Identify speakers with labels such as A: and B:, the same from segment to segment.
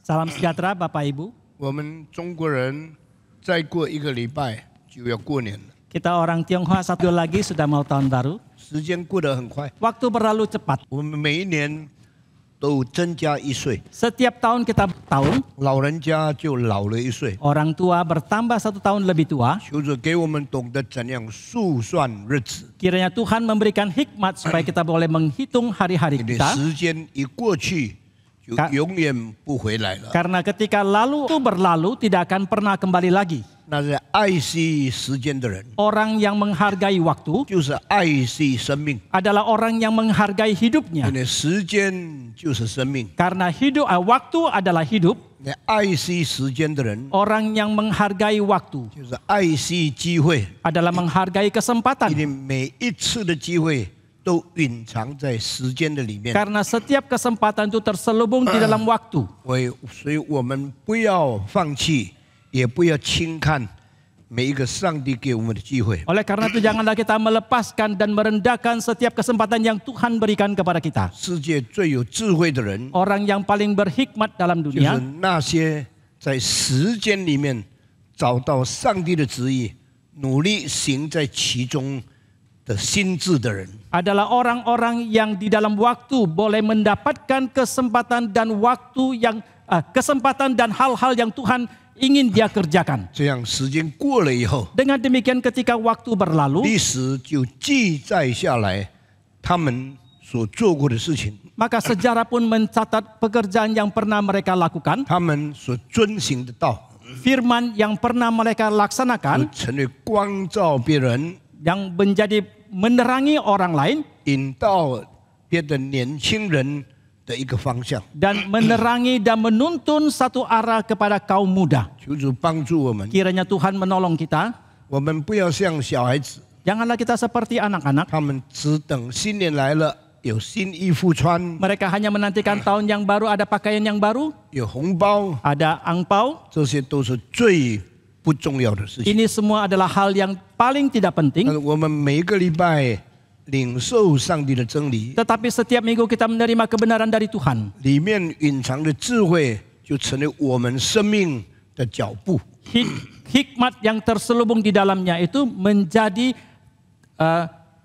A: Salam sejahtera Bapak Ibu.
B: 我们中国人再过1个礼拜就要过年了，
A: Kita orang Tionghoa satu lagi sudah mau tahun baru.
B: 时间过得很快。
A: Waktu berlalu cepat.
B: 我们每一年都增加1岁，
A: Setiap tahun kita tahun,
B: 老人家就老了1岁。
A: orang tua bertambah 1 tahun lebih tua.
B: 求主给我们懂得怎样数算日子，
A: Kiranya Tuhan memberikan hikmat supaya kita boleh menghitung hari-hari
B: 因为
A: kita.
B: 时间一过去就永远不回来了。
A: Karena ketika lalu itu berlalu tidak akan pernah kembali lagi.
B: 那是爱惜时间的人，
A: Orang yang menghargai waktu
B: 就是爱惜生命，
A: adalah orang yang menghargai hidupnya.
B: 因为时间就是生命。
A: Karena waktu adalah hidup.
B: 那爱惜时间的人，
A: Orang yang menghargai waktu
B: 就是爱惜机会，
A: adalah menghargai
B: 因
A: kesempatan.
B: 为每一次的机会都隐藏在时间的里面。
A: Karena setiap kesempatan itu terselubung di dalam waktu.
B: 所以我们不要放弃，也不要轻看每一个上帝给我们的机会。
A: Oleh karena itu janganlah kita melepaskan dan merendahkan setiap kesempatan yang Tuhan berikan kepada kita.
B: 世界最有智慧的人，
A: Orang yang paling berhikmat dalam
B: 就是
A: dunia
B: 那些在时间里面找到上帝的旨意，努力行在其中的心智的人。
A: adalah orang-orang yang di dalam waktu boleh mendapatkan kesempatan dan waktu yang kesempatan dan hal-hal yang Tuhan ingin dia kerjakan.
B: 这样时间过了以后，
A: Dengan demikian ketika waktu berlalu,
B: 历史就记载下来他们所做过的事情，
A: maka sejarah pun mencatat pekerjaan yang pernah mereka lakukan,
B: 他们所遵行的道，
A: firman yang pernah mereka
B: 就
A: laksanakan,
B: 成为光照别人，
A: yang menjadi menerangi orang lain
B: 引导别的年轻人的一个方向。
A: dan menerangi dan menuntun satu arah kepada kaum muda.
B: 求主帮助我们，
A: Kiranya Tuhan menolong kita.
B: 我们不要像小孩子，
A: Janganlah kita seperti anak-anak.
B: 他们只等新年来了，有新衣服穿，
A: Mereka hanya menantikan tahun yang baru, ada pakaian yang baru,
B: 有红包，
A: ada angpau.
B: 这些都是最不重要的事情。
A: Ini semua adalah hal yang paling tidak
B: 但
A: penting.
B: 是我们每一个礼拜领受上帝的真理，
A: Tetapi setiap minggu kita menerima kebenaran dari Tuhan.
B: 里面隐藏的智慧就成为我们生命的脚步。
A: Hikmat yang terselubung di dalamnya itu menjadi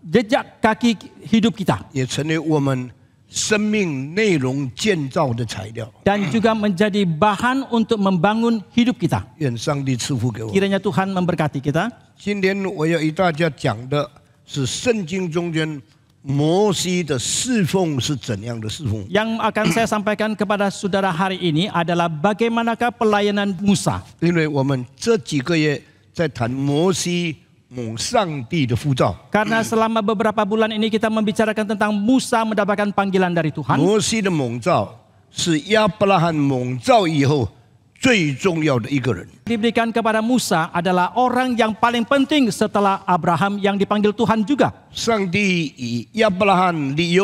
A: jejak kaki hidup kita.
B: 也成为我们生命内容建造的材料。
A: Dan juga menjadi bahan untuk membangun hidup kita.
B: 愿上帝赐福给我。
A: Kiranya Tuhan memberkati kita.
B: 今天我要与大家讲的是圣经中间摩西的侍奉是怎样的侍奉。
A: Yang akan saya sampaikan kepada saudara hari ini adalah bagaimanakah pelayanan Musa.
B: 因为我们这几个月在谈摩西蒙上帝的呼召，
A: Karena selama beberapa bulan ini kita membicarakan tentang Musa mendapatkan panggilan dari Tuhan.
B: 摩西的蒙召是亚伯拉罕蒙召以后最重要的一个人。
A: Diberikan kepada Musa adalah orang yang paling penting setelah Abraham yang dipanggil Tuhan juga.
B: 上帝以亚伯拉罕立约，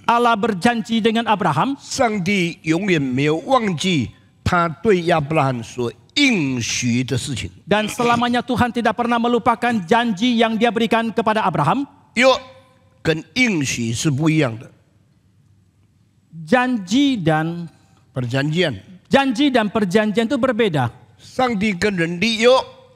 A: Allah berjanji dengan Abraham.
B: 上帝永远没有忘记他对亚伯拉罕所应许的事情。
A: Dan selamanya Tuhan tidak pernah melupakan janji yang dia berikan kepada Abraham.
B: 约跟应许是不一样的，
A: Janji dan perjanjian itu berbeda.
B: 上帝跟人立约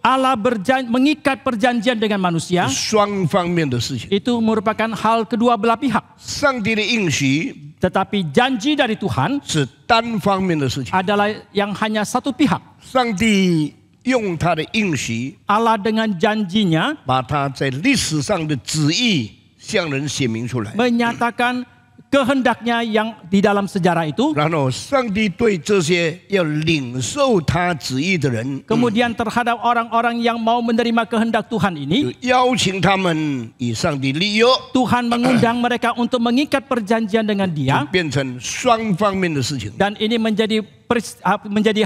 A: Allah mengikat perjanjian dengan manusia.
B: 是双方面的事情，
A: Itu merupakan hal kedua belah pihak.
B: 上帝的应许
A: Tetapi janji dari Tuhan
B: 是单方面的事情。
A: adalah yang hanya satu pihak.
B: 上帝用他的应许，
A: Allah dengan janjinya
B: 把他在历史上的旨意向人显明出来。
A: menyatakan kehendaknya yang di dalam sejarah itu.
B: 然后，上帝对这些要领受他旨意的人，
A: Kemudian terhadap orang-orang yang mau menerima kehendak Tuhan ini,
B: 就邀请他们与上帝立约，
A: Tuhan mengundang mereka untuk mengikat perjanjian dengan Dia.
B: 变成双方面的事情。
A: Dan ini menjadi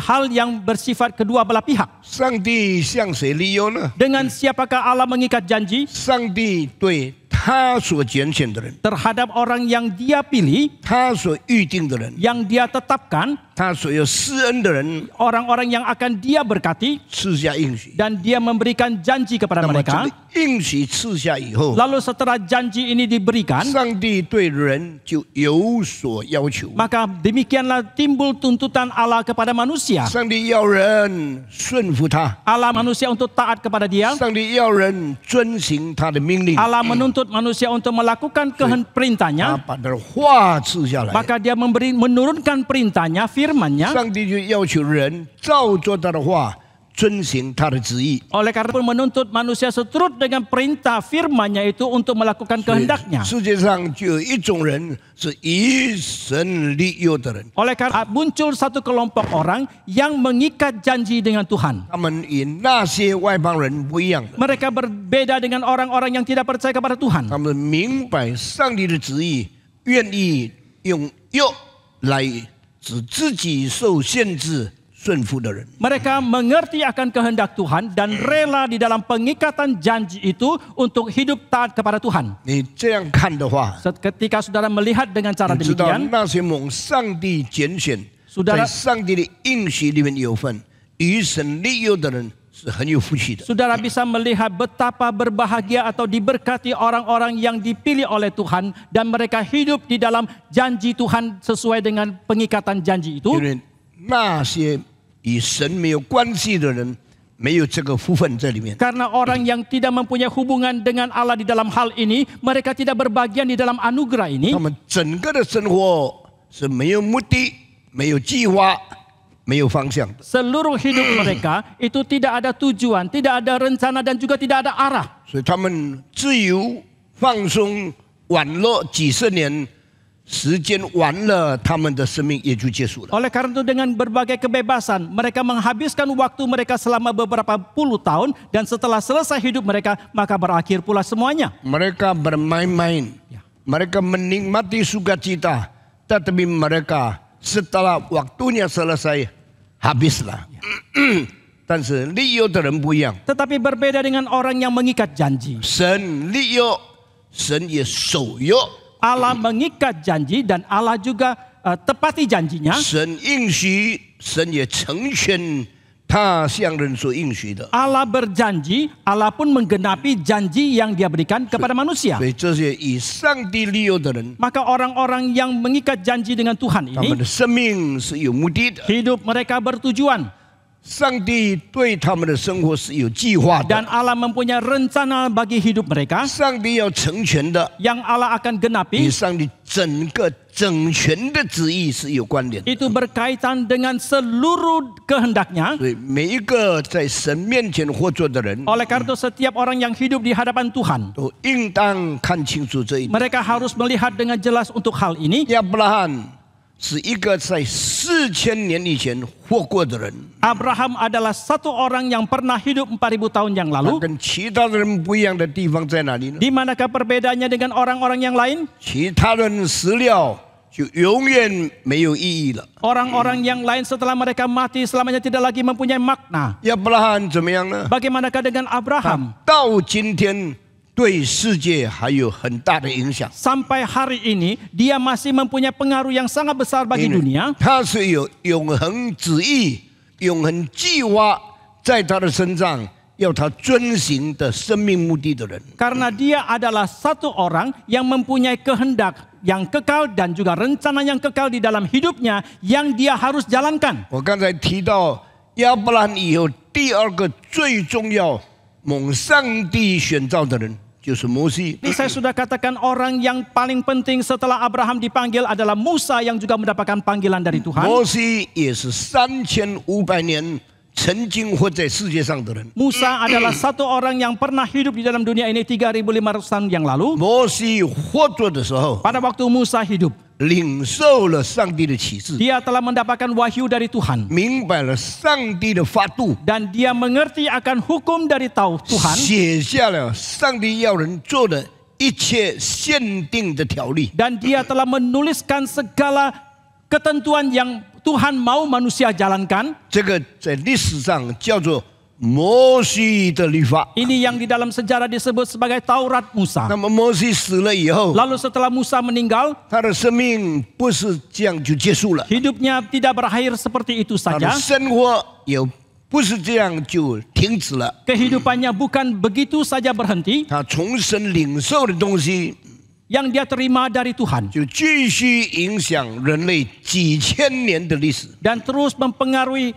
A: hal yang bersifat kedua belah pihak.
B: 上帝向谁立约呢？
A: Dengan siapakah Allah mengikat janji?
B: 上帝对他所拣选的人，
A: Terhadap orang yang Dia pilih,
B: 他所预定的人，
A: yang Dia tetapkan,
B: 他所有施恩的人
A: orang-orang yang akan Dia berkati
B: 赐下应许。
A: dan Dia memberikan janji kepada
B: 那么这
A: mereka.
B: 个应许赐下以后，
A: Lalu setelah janji ini diberikan,
B: 上帝对人就有所要求。
A: maka demikianlah timbul tuntutan Allah kepada manusia.
B: 上帝要人顺服他，
A: Allah manusia untuk taat kepada Dia.
B: 上帝要人遵行他的命令。
A: Allah menuntut manusia untuk melakukan
B: 他
A: perintahnya.
B: 把他的话赐下来，
A: Maka Dia menurunkan perintahnya, firman-Nya.
B: 上帝就要求人照着他的话，遵行他的旨意。
A: Oleh karena itu menuntut manusia seturut dengan perintah firman-Nya itu untuk melakukan kehendaknya.
B: 世界上就有一种人是以神立约的人，
A: Oleh karena muncul satu kelompok orang yang mengikat janji dengan Tuhan.
B: 他们与那些外邦人不一样的，
A: Mereka berbeda dengan orang-orang yang tidak percaya kepada Tuhan.
B: 他们明白上帝的旨意，愿意用约来使自己受限制顺服的人。
A: Mereka mengerti akan kehendak Tuhan dan rela di dalam pengikatan janji itu untuk hidup taat kepada Tuhan.
B: 你这样看的话，
A: Ketika saudara melihat dengan cara
B: 你知道
A: demikian,
B: 那些蒙上帝拣选，
A: Saudara-
B: 在上帝的应许里面有份，与神立约的人是很有福气的。
A: saudara bisa melihat betapa berbahagia atau diberkati orang-orang yang dipilih oleh Tuhan dan mereka hidup di dalam janji Tuhan sesuai dengan pengikatan janji
B: 因
A: itu.
B: 为那些与神没有关系的人，没有这个福分在里面。
A: Karena orang yang tidak mempunyai hubungan dengan Allah di dalam hal ini, mereka tidak berbagian di dalam anugerah ini.
B: 他们整个的生活是没有目的、没有计划、没有方向的。
A: Seluruh hidup mereka itu tidak ada tujuan, tidak ada rencana dan juga tidak ada arah.
B: 所以他们自由放松、玩乐几十年，时间完了，他们的生命也就结束了。
A: Oleh karena itu dengan berbagai kebebasan, mereka menghabiskan waktu mereka selama beberapa puluh tahun dan setelah selesai hidup mereka, maka berakhir pula semuanya.
B: Mereka bermain-main, mereka menikmati sukacita, tetapi mereka setelah waktunya selesai habislah. 但是立约的人不一样，
A: Tetapi berbeda dengan orang yang mengikat janji.
B: 神立约，神也守约。
A: Allah mengikat janji dan Allah juga tepati janjinya.
B: 神应许，神也成全他向人所应许的。
A: Allah berjanji, Allah pun menggenapi janji yang Dia berikan kepada manusia.
B: 所以这些以上帝立约的人，
A: Maka orang-orang yang mengikat janji dengan Tuhan
B: 他们
A: ini,
B: 的生命是有目的的，
A: hidup mereka bertujuan.
B: 上帝对他们的生活是有计划的，
A: Dan Allah mempunyai rencana bagi hidup mereka
B: 上帝要成全的，
A: yang Allah akan
B: 与
A: genapi.
B: 上帝整个整全的旨意是有关联的。
A: Itu berkaitan dengan seluruh kehendaknya.
B: 所以每一个在神面前活着的人，
A: Oleh karena itu setiap orang yang hidup di hadapan Tuhan,
B: 都应当看清楚这一点。
A: mereka harus melihat dengan jelas untuk hal ini.
B: 亚伯拉罕是一个在4000年以前活过的人，
A: Abraham adalah satu orang yang pernah hidup 4000 tahun yang
B: 他
A: lalu.
B: 跟其他的人不一样的地方在哪里呢？
A: Di manakah perbedaannya dengan orang-orang yang lain?
B: 其他人死了就永远没有意义了。
A: Orang-orang yang lain setelah mereka mati selamanya tidak lagi mempunyai makna.
B: 亚伯拉罕怎么样呢？
A: Bagaimanakah dengan Abraham?
B: 到今天对世界还有很大的影响。
A: Sampai hari ini dia masih mempunyai pengaruh yang sangat besar bagi dunia.
B: 他是有永恒旨意、永恒计划在他的身上，要他遵行的生命目的的人。
A: Karena dia adalah satu orang yang mempunyai kehendak yang kekal dan juga rencana yang kekal di dalam hidupnya yang dia harus jalankan.
B: 我刚才提到亚伯拉罕以后，第二个最重要蒙上帝选召的人就是摩西。
A: Ini saya sudah katakan orang yang paling penting setelah Abraham dipanggil adalah Musa yang juga mendapatkan panggilan dari Tuhan.
B: 摩西也是3500年曾经活在世界上的人。
A: Musa adalah satu orang yang pernah hidup di dalam dunia ini 3.500 tahun yang lalu.
B: 摩西活着的时候，
A: Pada waktu Musa hidup,
B: 领受了上帝的启示，
A: dia telah mendapatkan wahyu dari Tuhan.
B: 明白了上帝的法度，
A: Dan dia mengerti akan hukum dari Tuhan.
B: 写下了上帝要人做的一切限定的条例。
A: Dan dia telah menuliskan segala ketentuan yang Tuhan mau manusia jalankan.
B: 这个在历史上叫做摩西的律法。
A: Ini yang di dalam sejarah disebut sebagai Taurat Musa.
B: 那么摩西死了以后，
A: Lalu setelah Musa meninggal,
B: 他的生命不是这样就结束了，
A: hidupnya tidak berakhir seperti itu
B: 他的
A: saja.
B: 生活也不是这样就停止了。
A: Kehidupannya bukan begitu saja berhenti.
B: 他从神领受的东西，
A: Yang dia terima dari Tuhan
B: 就继续影响人类几千年的历史，
A: dan terus mempengaruhi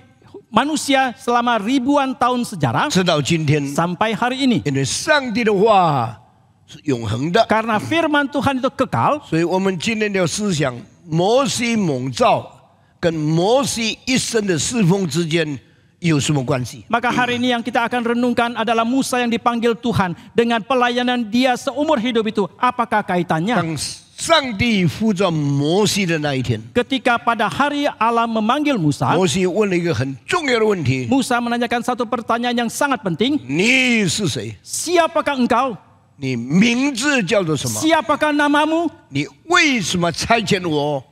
A: manusia selama ribuan tahun sejarah
B: 直到今天。
A: sampai hari ini.
B: 因为上帝的话是永恒的，
A: Karena firman Tuhan itu kekal,
B: 所以我们今天的思想，摩西蒙召跟摩西一生的侍奉之间有什么关系？
A: maka hari ini yang kita akan renungkan adalah Musa yang dipanggil Tuhan dengan pelayanan dia seumur hidup itu. Apakah kaitannya?
B: 当上帝呼召摩西的那一天，
A: Ketika pada hari Allah memanggil Musa,
B: 摩西问了一个很重要的问题：
A: Musa menanyakan satu pertanyaan yang sangat penting.
B: 你是谁？
A: Siapakah engkau?
B: 你名字叫做什么？
A: Siapakah namamu?
B: 你为什么差遣我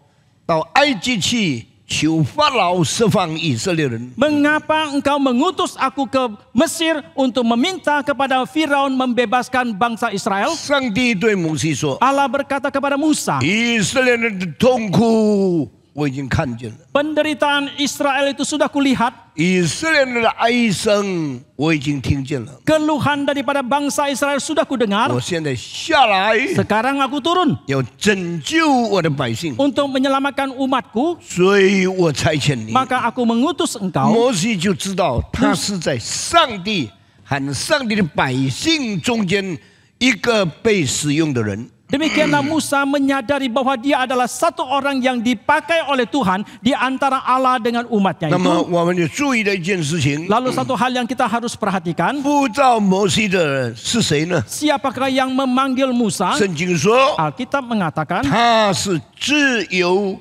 B: 到埃及去求法老释放以色列人？
A: Mengapa engkau mengutus aku ke Mesir untuk meminta kepada Firaun membebaskan bangsa Israel?
B: 上帝对摩西说
A: Allah berkata kepada Musa,：“
B: 以色列人的痛苦我已经看见了，
A: penderitaan Israel itu sudah kulihat,
B: 以色列人的哀声我已经听见了。
A: keluhan daripada bangsa Israel sudah kudengar.
B: 我现在下来
A: Sekarang aku turun
B: 要拯救我的百姓，
A: untuk menyelamatkan umatku,
B: 所以我差遣你。”
A: maka aku mengutus engkau.
B: 摩西就知道他是在上帝和上帝的百姓中间一个被使用的人。
A: Demikianlah Musa menyadari bahwa dia adalah satu orang yang dipakai oleh Tuhan di antara Allah dengan umatnya
B: 那么
A: itu.
B: 我们就注意的一件事情，
A: Lalu satu hal yang kita harus perhatikan,
B: 呼召摩西的人是谁呢？
A: siapakah yang memanggil Musa?
B: 圣经说
A: Alkitab mengatakan
B: 他是自由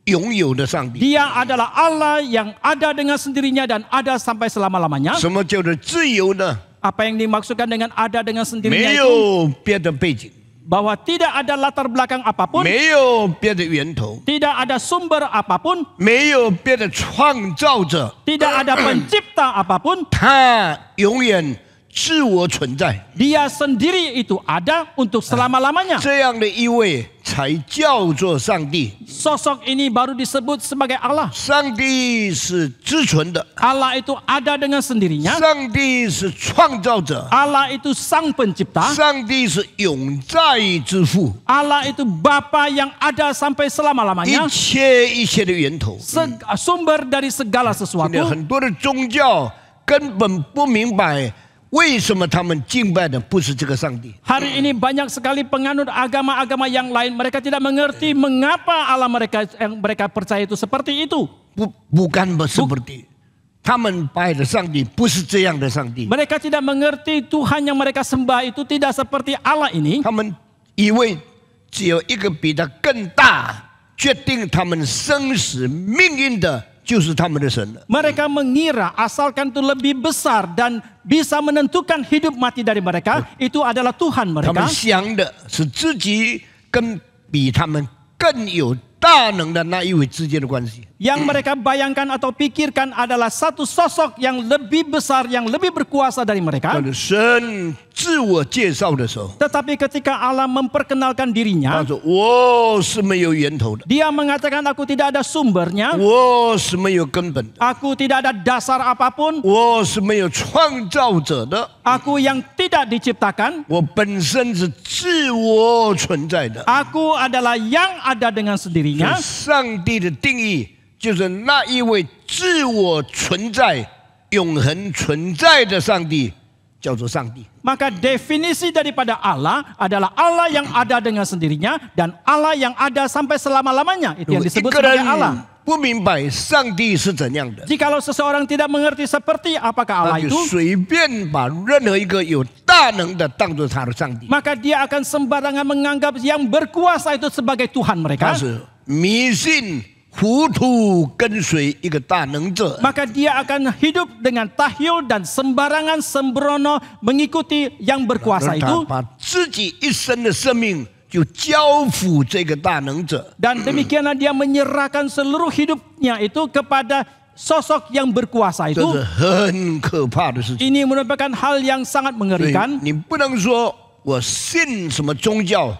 B: 拥有的上帝。
A: dia adalah Allah yang ada dengan sendirinya dan ada sampai selama-lamanya.
B: 什么叫做自由呢？
A: Apa yang dimaksudkan dengan ada dengan
B: 没
A: sendirinya itu?
B: 有别的背景，
A: Bahwa tidak ada latar belakang apapun,
B: 没有别的源头，
A: tidak ada sumber apapun,
B: 没有别的创造者，
A: tidak ada pencipta apapun.
B: 他永远自我存在。
A: Dia sendiri itu ada untuk selama-lamanya.
B: 这样的一位才叫做上帝。
A: Sosok ini baru disebut sebagai Allah.
B: 上帝是自存的，
A: Allah itu ada dengan sendirinya.
B: 上帝是创造者，
A: Allah itu sang pencipta.
B: 上帝是永在之父，
A: Allah itu Bapa yang ada sampai
B: 一
A: selama-lamanya.
B: 切的源头。
A: Sumber dari segala
B: 今天
A: sesuatu.
B: 很多的宗教根本不明白，为什么他们敬拜的不是这个上帝？
A: Hari ini banyak sekali penganut agama-agama yang lain. Mereka tidak mengerti mengapa Allah mereka yang mereka percaya itu seperti itu.
B: bukan seperti，他们拜的上帝不是这样的上帝，
A: Mereka tidak mengerti Tuhan yang mereka sembah itu tidak seperti Allah ini.
B: 他们以为只有一个比他更大，决定他们生死命运的，就是他们的神了。
A: Mereka mengira asalkan itu lebih besar dan bisa menentukan hidup mati dari mereka, itu adalah Tuhan
B: 他们
A: mereka.
B: 想的是自己跟比他们更有大能的那一位之间的关系。
A: Yang mereka bayangkan atau pikirkan adalah satu sosok yang lebih besar, yang lebih berkuasa dari mereka.
B: 但是神自我介绍的时候，
A: Tetapi ketika Allah memperkenalkan
B: 他
A: dirinya,
B: 说：“我是没有源头的，
A: dia mengatakan aku tidak ada sumbernya,
B: 我是没有根本的，
A: aku tidak ada dasar apapun,
B: 我是没有创造者的，
A: aku yang tidak diciptakan,
B: 我本身是自我存在的。”
A: aku adalah yang ada dengan sendirinya.
B: 上帝的定义就是那一位自我存在、永恒存在的上帝，叫做上帝。
A: Maka definisi daripada Allah adalah Allah yang ada dengan sendirinya dan Allah yang ada sampai selama-lamanya. Itu
B: 如
A: yang
B: 果一
A: disebut
B: 个
A: sebagai
B: 人
A: Allah.
B: 不明白上帝是怎样的，
A: Jikalau seseorang tidak mengerti seperti apakah
B: 他
A: Allah
B: 就
A: itu,
B: 随便把任何一个有大能的当作他的上帝。
A: maka dia akan sembarangan menganggap yang berkuasa itu sebagai Tuhan
B: 他
A: mereka.
B: 是迷信、糊涂跟随一个大能者。
A: Maka dia akan hidup dengan tahyul dan sembarangan sembrono mengikuti yang berkuasa
B: 他
A: itu.
B: 把自己一生的生命就交付这个大能者。
A: Dan demikianlah dia menyerahkan seluruh hidupnya itu kepada sosok yang berkuasa
B: 这
A: itu,
B: 是很可怕的事情。
A: ini merupakan hal yang sangat
B: 所以
A: mengerikan.
B: 你不能说我信什么宗教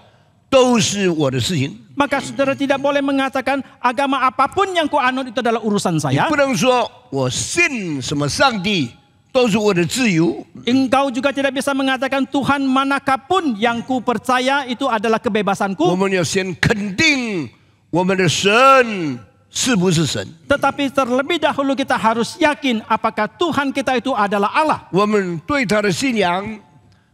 B: 都是我的事情，
A: Maka saudara tidak boleh mengatakan agama apapun yang kuanut itu adalah urusan
B: 你
A: saya.
B: 不能说我信什么上帝都是我的自由。
A: Engkau juga tidak bisa mengatakan Tuhan manakah pun yang ku percaya itu adalah
B: 我
A: kebebasanku.
B: 们要先肯定我们的神是不是神，
A: Tetapi terlebih dahulu kita harus yakin apakah Tuhan kita itu adalah Allah.
B: 我们对他的信仰、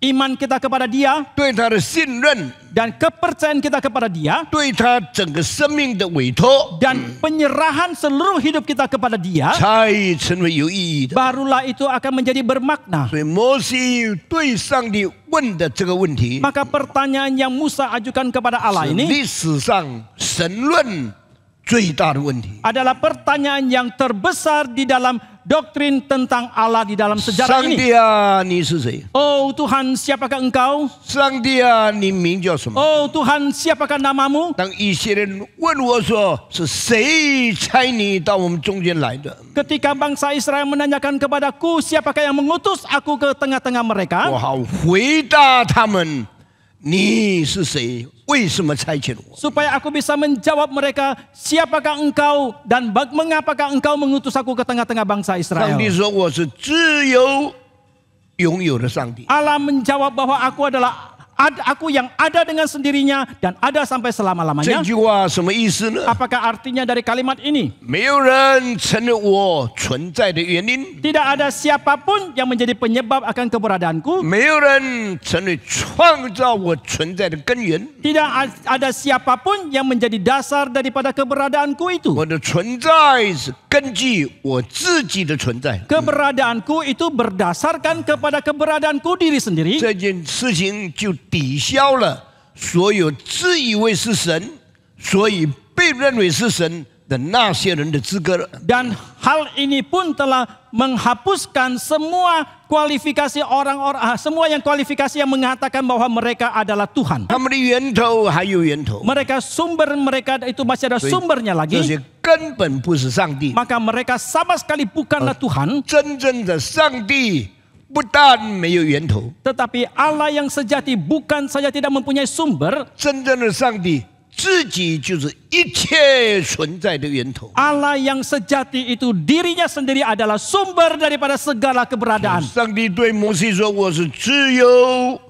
A: Iman kita kepada Dia
B: 对他的信任、
A: dan kepercayaan kita kepada Dia
B: 对他整个生命的委托，
A: dan penyerahan seluruh hidup kita kepada Dia,
B: 才成为有意义的。
A: barulah itu akan menjadi bermakna.
B: 所以摩西对上帝问的这个问题，
A: Maka pertanyaan yang Musa ajukan kepada Allah
B: 是
A: ini
B: 历史上神论最大的问题。
A: adalah pertanyaan yang terbesar di dalam doktrin tentang Allah di dalam sejarah
B: 上
A: ini.
B: 帝啊，你是谁？
A: Oh Tuhan, siapakah engkau?
B: 上帝啊，你名叫什么？
A: Oh Tuhan, siapakah namamu?
B: 当以色列人问我说：“是谁差你到我们中间来的
A: Ketika bangsa Israel menanyakan kepadaku, siapakah yang mengutus aku ke tengah-tengah？”
B: 我
A: mereka,
B: 好回答他们：“你是谁？为什么差遣我
A: supaya aku bisa menjawab mereka, siapakah engkau dan mengapakah engkau mengutus aku ke tengah-tengah bangsa？”
B: 上
A: Israel.
B: 帝说：“我是自由拥有的上帝。
A: Allah menjawab bahwa aku adalah aku yang ada dengan sendirinya dan ada sampai
B: 这
A: selama-lamanya.
B: 句话什么意思呢？
A: Apakah artinya dari kalimat ini?
B: 没有人承认我存在的原因，
A: Tidak ada siapapun yang menjadi penyebab akan keberadaanku.
B: 没有人承认创造我存在的根源。
A: Tidak ada siapapun yang menjadi dasar daripada keberadaanku itu.
B: 我的存在是根据我自己的存在。
A: Keberadaanku itu berdasarkan kepada keberadaanku diri sendiri.
B: 这件事情就抵消了所有自以为是神，所以被认为是神的那些人的资格了。
A: Dan hal ini pun telah menghapuskan semua kualifikasi orang-orang, semua yang kualifikasi yang mengatakan bahwa mereka adalah Tuhan.
B: 他们的源头还有源头，
A: Mereka sumber mereka itu masih ada sumbernya
B: 这
A: lagi.
B: 些根本不是上帝。
A: Maka mereka sama sekali bukanlah Tuhan.
B: 真正的上帝不但没有源头，
A: Tetapi Allah yang sejati bukan saja tidak mempunyai sumber.
B: 真正的上帝自己就是一切存在的源头。
A: Allah yang sejati itu dirinya sendiri adalah sumber daripada segala keberadaan.
B: 上帝对摩西说：“我是自由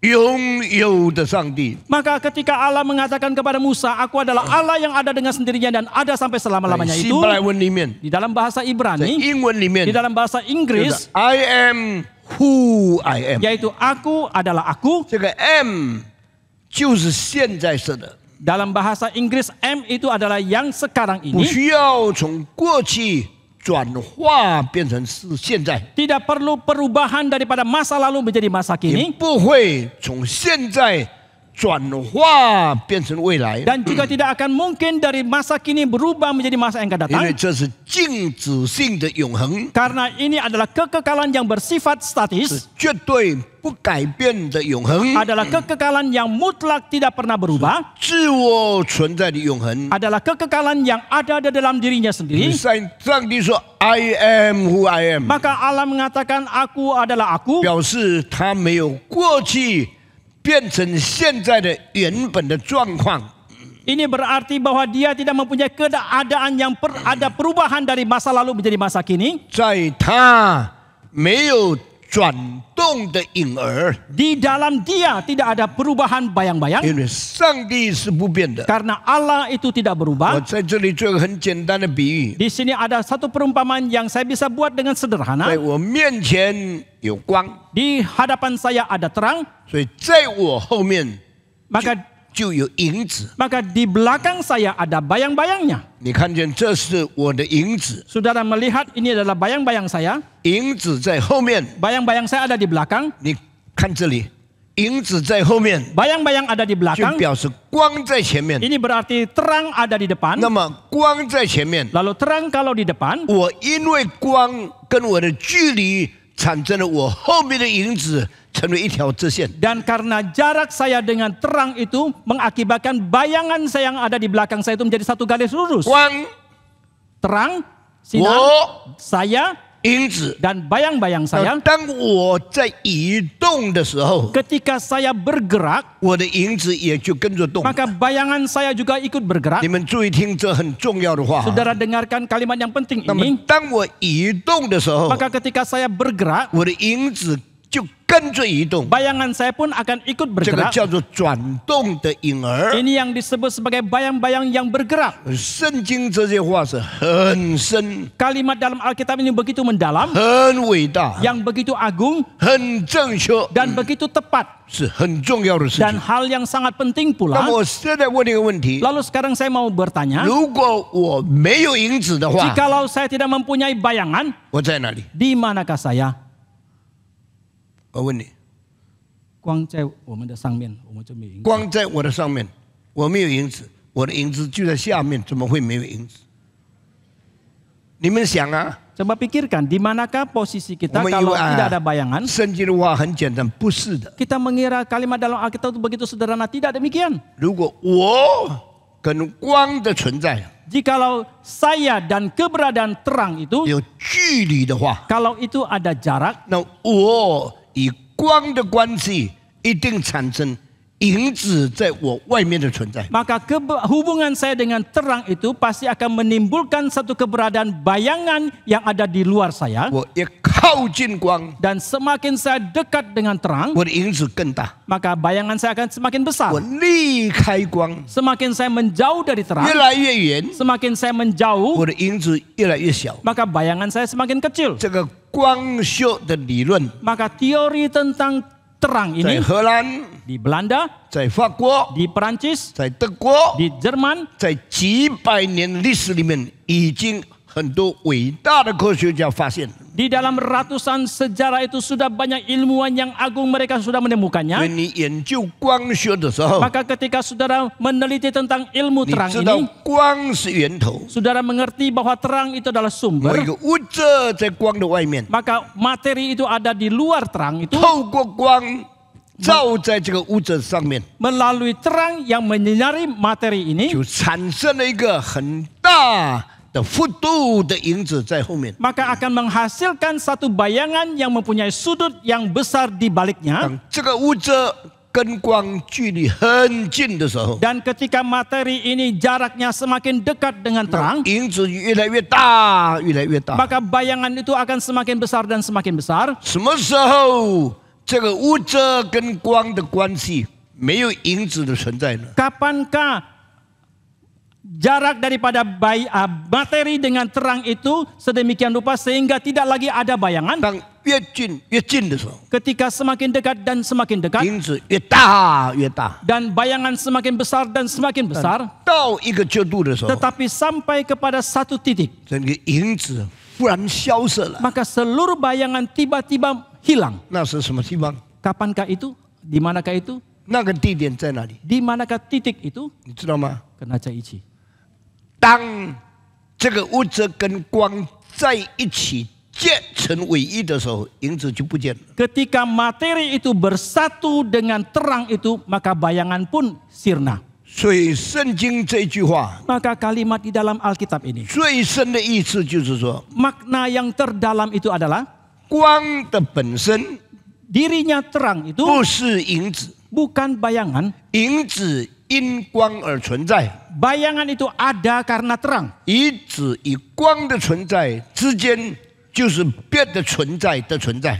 B: 拥有的上帝。”
A: Maka ketika Allah mengatakan kepada Musa, aku adalah Allah yang ada dengan sendirinya dan ada sampai
B: 在
A: selama-lamanya
B: 希
A: itu.
B: 伯来文里面，
A: Di dalam bahasa
B: 在
A: Ibrani,
B: 英文里面
A: di dalam bahasa
B: 就是
A: Inggris,
B: I am who I am。
A: yaitu aku adalah aku.
B: 这个 M 就是现在式的，
A: Dalam bahasa Inggris, M itu adalah yang sekarang
B: 不
A: ini.
B: 需要从过去转化变成是现在，
A: Tidak perlu perubahan daripada masa lalu menjadi masa
B: 也
A: kini.
B: 不会从现在转化变成未来，
A: Dan juga tidak akan mungkin dari masa kini berubah menjadi masa yang akan
B: 因为
A: datang.
B: 这是静止性的永恒，
A: Karena ini adalah kekekalan yang bersifat
B: 是
A: statis.
B: 绝对不改变的永恒，
A: Adalah kekekalan yang mutlak tidak pernah berubah.
B: 自我存在的永恒。
A: Adalah kekekalan yang ada di dalam dirinya sendiri.
B: 上帝说 I am who I am，
A: Maka Allah mengatakan aku adalah aku.
B: 表示他没有过去变成现在的原本的状况。
A: Ini berarti bahwa dia tidak mempunyai keadaan yang ada perubahan dari masa lalu menjadi masa kini.
B: 在他没有转动的影儿，
A: Di dalam dia tidak ada perubahan bayang-bayang.
B: 因为上帝是不变的。
A: Karena Allah itu tidak
B: 我
A: berubah.
B: 在这里做一个很简单的比喻，
A: Di sini ada satu perumpamaan yang saya bisa buat dengan
B: 在
A: sederhana.
B: 我面前有光，
A: Di hadapan saya ada terang,
B: 所以在我后面
A: maka
B: 就有影子。
A: di belakang saya ada bayang-bayangnya.
B: 你看见这是我的影子，
A: Saudara melihat ini adalah bayang-bayang saya.
B: 影子在后面。
A: Bayang-bayang saya ada di belakang.
B: 你看这里，影子在后面，
A: Bayang-bayang ada di
B: 就
A: belakang.
B: 表示光在前面。
A: Ini berarti terang ada di depan.
B: 那么光在前面，
A: Lalu terang kalau di depan.
B: 我因为光跟我的距离产生了我后面的影子成为一条直线。
A: Dan karena jarak saya dengan terang itu mengakibatkan bayangan saya yang ada di belakang saya itu menjadi satu garis lurus.
B: 光
A: Terang sinar,
B: 我
A: saya
B: 影子。
A: dan bayang-bayang saya.
B: 当我在移动的时候，
A: Ketika saya bergerak,
B: 我的影子也就跟着动。
A: maka bayangan saya juga ikut bergerak.
B: 你们注意听这很重要的话。
A: Saudara dengarkan kalimat yang penting
B: 那么
A: ini.
B: 当我移动的时候，
A: Maka ketika saya bergerak,
B: 我的影子就跟着移动。
A: bayangan saya pun akan ikut
B: 这个
A: bergerak.
B: 叫做转动的影儿。
A: Ini yang disebut sebagai bayang-bayang yang bergerak.
B: 圣经这些话是很深、
A: Kalimat dalam Alkitab ini begitu mendalam,
B: 很伟大、
A: yang begitu agung
B: 很正确，
A: dan begitu tepat.
B: 是很重要的事
A: Dan
B: 情。
A: hal yang sangat penting
B: 那
A: pula.
B: 么我现在问你一个问题：
A: Lalu sekarang saya mau bertanya,
B: 如果我没有影子的话，
A: jikalau saya tidak mempunyai bayangan,
B: 我在哪里？
A: di manakah saya?
B: 我问你，
A: 光在我们的上面，我们就没有影子。
B: 光在我的上面，我没有影子，我的影子就在下面，怎么会没有影子？你们想啊，
A: Coba pikirkan, di manakah posisi kita
B: 我们以
A: kalau
B: 为
A: tidak ada bayangan?
B: 圣经的话很简单，不是的。
A: Kita mengira kalimat dalam Alkitab itu begitu sederhana, tidak demikian.
B: 如果我跟光的存在
A: Jikalau saya dan keberadaan terang itu,
B: 有距离的话，
A: kalau itu ada jarak,
B: 那我以光的关系一定产生影子在我外面的存在。
A: maka hubungan saya dengan terang itu pasti akan menimbulkan satu keberadaan bayangan yang ada di luar saya.
B: 我也靠近光，
A: Dan semakin saya dekat dengan terang,
B: 我的影子更大；
A: maka bayangan saya akan semakin besar.
B: 我离开光，
A: Semakin saya menjauh dari terang,
B: 越来越远，
A: semakin saya menjauh,
B: 我的影子越来越小。
A: maka bayangan saya semakin kecil.
B: 这个光秀的理论，
A: Maka teori tentang terang
B: 在
A: ini
B: 荷兰、
A: di Belanda,
B: 在法国、
A: di Perancis,
B: 在德国，
A: di Jerman,
B: 在几百年历史里面，已经很多伟大的科学家发现。
A: di dalam ratusan sejarah itu sudah banyak ilmuwan yang agung, mereka sudah
B: 因为
A: menemukannya.
B: 你研究光学的时候，
A: Maka ketika saudara meneliti tentang ilmu
B: 你
A: terang
B: 知道
A: ini,
B: 光是源头，
A: saudara mengerti bahwa terang itu adalah
B: 某一
A: sumber.
B: 个物质在光的外面，
A: Maka materi itu ada di luar terang itu,
B: 透过光照在这个物质上面，
A: melalui terang yang menyinari materi ini,
B: 就产生了一个很大的幅度的影子在后面。
A: maka akan menghasilkan satu bayangan yang mempunyai sudut yang besar di baliknya.
B: 当这个物质跟光距离很近的时候，
A: Dan ketika materi ini jaraknya semakin dekat dengan terang,
B: 影子越来越大，越来越大。
A: maka bayangan itu akan semakin besar dan semakin besar.
B: 什么时候这个物质跟光的关系没有影子的存在呢？
A: Kapankah jarak daripada materi dengan terang itu sedemikian rupa sehingga tidak lagi ada bayangan?
B: 当越近的时候，
A: Ketika semakin dekat dan semakin dekat,
B: 影子越大越大，
A: dan bayangan semakin besar dan semakin besar,
B: 到一个角度的时候，
A: tetapi sampai kepada satu titik,
B: 这个影子忽然消失了。
A: maka seluruh bayangan tiba-tiba hilang.
B: 那是什么地方？
A: Kapankah itu? Di manakah itu?
B: 那个地点在哪里？
A: Di manakah titik itu?
B: 你知道吗？
A: Kena在一起.
B: 当这个物质跟光在一起结成唯一的时候，影子就不见了。
A: Ketika materi itu bersatu dengan terang itu, maka bayangan pun sirna.
B: 所以圣经这句话
A: Maka kalimat di dalam Alkitab ini,
B: 最深的意思就是说，
A: makna yang terdalam itu adalah
B: 光的本身
A: dirinya terang itu
B: 不是影子，
A: bukan bayangan.
B: 影子因光而存在，
A: Bayangan itu ada karena terang.
B: 影子与光的存在之间就是别的存在的存在。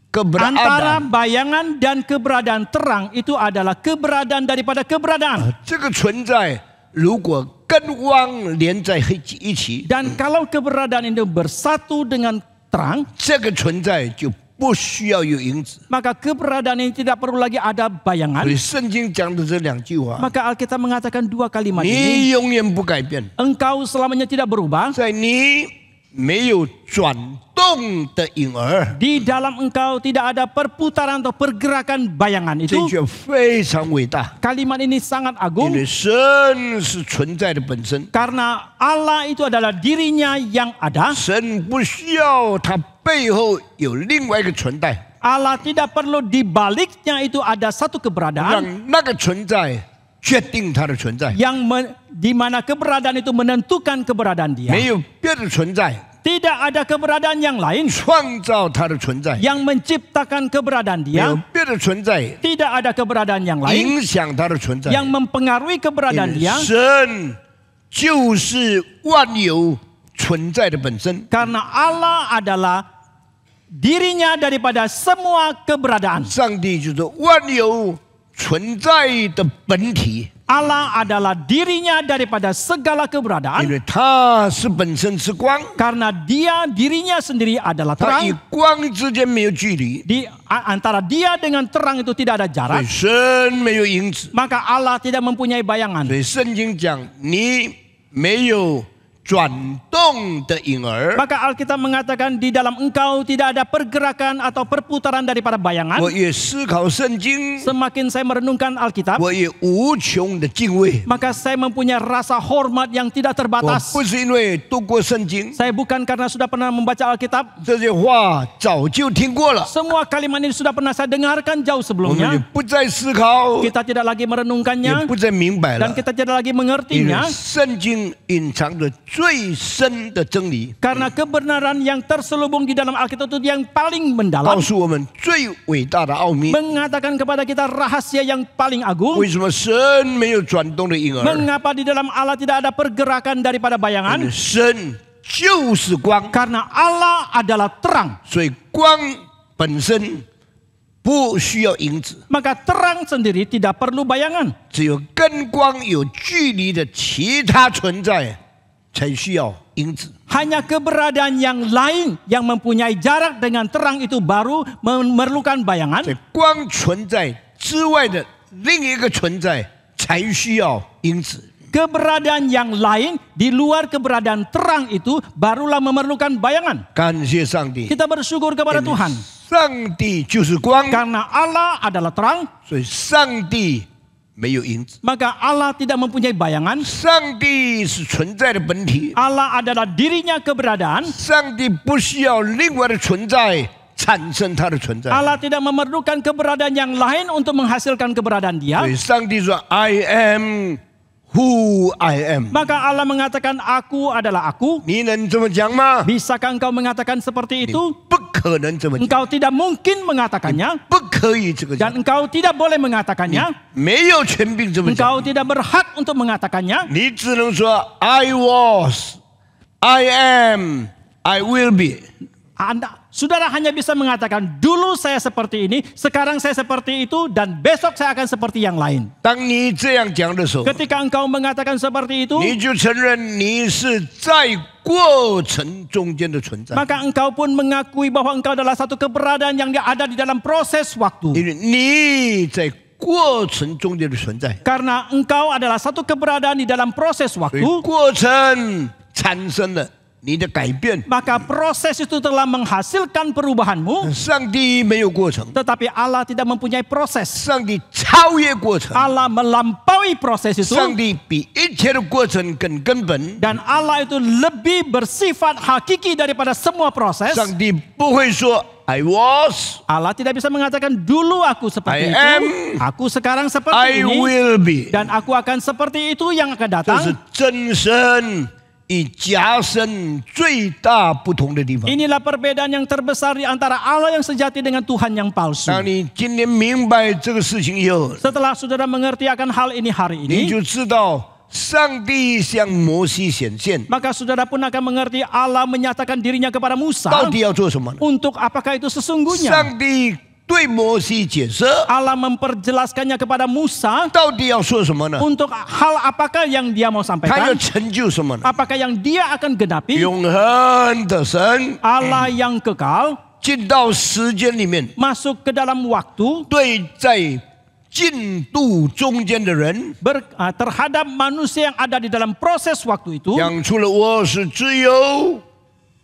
A: Antara
B: keberadaan
A: bayangan dan keberadaan terang itu adalah keberadaan daripada keberadaan.
B: 这个存在如果跟光连在一起，
A: Dan kalau keberadaan itu bersatu dengan terang,
B: 这个存在就不需要有影子。
A: maka keberadaan ini tidak perlu lagi ada bayangan.
B: 所以圣经讲的这两句话，
A: Maka Alkitab mengatakan dua kalimat ini.
B: 你永远不改变，
A: Engkau selamanya tidak berubah.
B: 在你没有转动的影儿，
A: Di dalam engkau tidak ada perputaran atau pergerakan bayangan
B: 这
A: itu.
B: 句非常伟大，
A: Kalimat ini sangat
B: 因
A: agung
B: 为神是存在的本身，
A: karena Allah itu adalah dirinya yang ada.
B: 神不需要他背后有另外一个存在，
A: Allah tidak perlu di baliknya itu ada satu
B: 让
A: keberadaan
B: 那个存在决定它的存在，
A: di mana keberadaan itu menentukan keberadaan dia.
B: 没有别的存在
A: Tidak ada keberadaan yang lain
B: 创造它的存在，
A: yang menciptakan keberadaan
B: 没有
A: dia.
B: 别的存在
A: Tidak ada keberadaan yang lain
B: 影响它的存在。
A: yang mempengaruhi
B: 因
A: keberadaan
B: 为
A: dia.
B: 神就是万有存在的本身，
A: Karena Allah adalah dirinya daripada semua keberadaan.
B: 上帝就是万有存在的本体，
A: Allah adalah dirinya daripada segala
B: 因
A: keberadaan.
B: 为他是本身是光，
A: Karena dia dirinya sendiri adalah
B: 他与
A: terang.
B: 光之间没有距离，
A: Antara dia dengan terang itu tidak ada
B: 所
A: jarak.
B: 以神没有影子。
A: Maka Allah tidak mempunyai bayangan.
B: 所以圣经讲你没有转动的影儿，
A: Maka Alkitab mengatakan di dalam engkau tidak ada pergerakan atau perputaran daripada bayangan.
B: 我越思考圣经，
A: Semakin saya merenungkan Alkitab,
B: 我越无穷的敬畏。
A: maka saya mempunyai rasa hormat yang tidak
B: 我
A: terbatas.
B: 不是因为读过圣经，
A: Saya bukan karena sudah pernah membaca Alkitab.
B: 这些话早就听过了，
A: Semua kalimat ini sudah pernah saya dengarkan jauh
B: 我们就
A: sebelumnya.
B: 不再思考，
A: Kita tidak lagi
B: 也
A: merenungkannya
B: 不再明白
A: dan
B: 了。
A: kita tidak lagi
B: 因为
A: mengertinya.
B: 圣经隐藏着最深的真理，
A: Karena kebenaran yang terselubung di dalam Alkitab itu yang paling
B: 告
A: mendalam.
B: 诉我们最伟大的奥秘。
A: Mengatakan kepada kita rahasia yang paling agung.
B: 为什么神没有转动的婴儿？
A: Mengapa di dalam Allah tidak ada pergerakan daripada
B: 因为
A: bayangan?
B: 神就是光，
A: Karena Allah adalah terang.
B: 所以光本身不需要影子，
A: Maka terang sendiri tidak perlu bayangan.
B: 只有跟光有距离的其他存在才需要影子。
A: Hanya keberadaan yang lain yang mempunyai jarak dengan terang itu baru memerlukan bayangan.
B: 在光存在之外的另一个存在才需要因子。
A: Keberadaan yang lain di luar keberadaan terang itu barulah memerlukan bayangan.
B: 感谢上帝，
A: Kita bersyukur kepada Tuhan.
B: 上帝就是光，
A: Karena Allah adalah terang,
B: 所以上帝没有影子。
A: maka Allah tidak mempunyai bayangan.
B: 上帝是存在的本体，
A: Allah adalah dirinya keberadaan.
B: 上帝不需要另外的存在产生他的存在。
A: Allah tidak memerlukan keberadaan yang lain untuk menghasilkan keberadaan dia.
B: 所以上帝说 ：“I am who I am。”
A: Maka Allah mengatakan aku adalah aku.
B: 你能这么讲吗？
A: Bisakah engkau mengatakan seperti
B: 你
A: itu?
B: 不可能这么讲，
A: Engkau tidak mungkin mengatakannya
B: 不可以这个讲，
A: dan engkau tidak boleh mengatakannya.
B: 没有权柄这么讲。
A: Engkau tidak berhak untuk mengatakannya.
B: 你只能说 I was, I am, I will be。
A: Saudara hanya bisa mengatakan dulu saya seperti ini, sekarang saya seperti itu, dan besok saya akan seperti yang lain.
B: 当你这样讲的时候，
A: Ketika engkau mengatakan seperti itu,
B: 你就承认你是在过程中间的存在，
A: maka engkau pun mengakui bahwa engkau adalah satu keberadaan yang ada di dalam proses waktu.
B: 因为你在过程中间的存在，
A: Karena engkau adalah satu keberadaan di dalam proses
B: 所以
A: waktu,
B: 过程产生了你的改变。
A: maka proses itu telah menghasilkan perubahanmu.
B: 上帝没有过程，
A: Tetapi Allah tidak mempunyai proses.
B: 上帝超越过程，
A: Allah melampaui proses itu.
B: 上帝比一切的过程更根本。
A: Dan Allah itu lebih bersifat hakiki daripada semua proses.
B: 上帝不会说 I was,
A: Allah tidak bisa mengatakan dulu aku seperti
B: I
A: itu,
B: am,
A: aku sekarang seperti
B: I
A: ini,
B: will be。
A: dan aku akan seperti itu yang akan
B: 这
A: datang.
B: 是真神与假神最大不同的地方。
A: Inilah perbedaan yang terbesar di antara Allah yang sejati dengan Tuhan yang palsu.
B: 当你今天明白这个事情以后，
A: Setelah saudara mengerti akan hal ini hari
B: 你
A: ini,
B: 就知道上帝向摩西显现，
A: maka saudara pun akan mengerti Allah menyatakan dirinya kepada Musa.
B: 到底要做什么呢？
A: Untuk apakah itu sesungguhnya?
B: 上帝对摩西解释，
A: Allah memperjelaskannya kepada Musa
B: 到底要说什么呢？
A: untuk hal apakah yang dia mau
B: 他要
A: sampaikan,
B: 成就什么呢？
A: apakah yang dia akan genapi.
B: 永恒的神
A: Allah yang kekal
B: 进到时间里面，
A: masuk ke dalam waktu
B: 对在进度中间的人，
A: terhadap manusia yang ada di dalam proses waktu itu.
B: 讲出了我是自由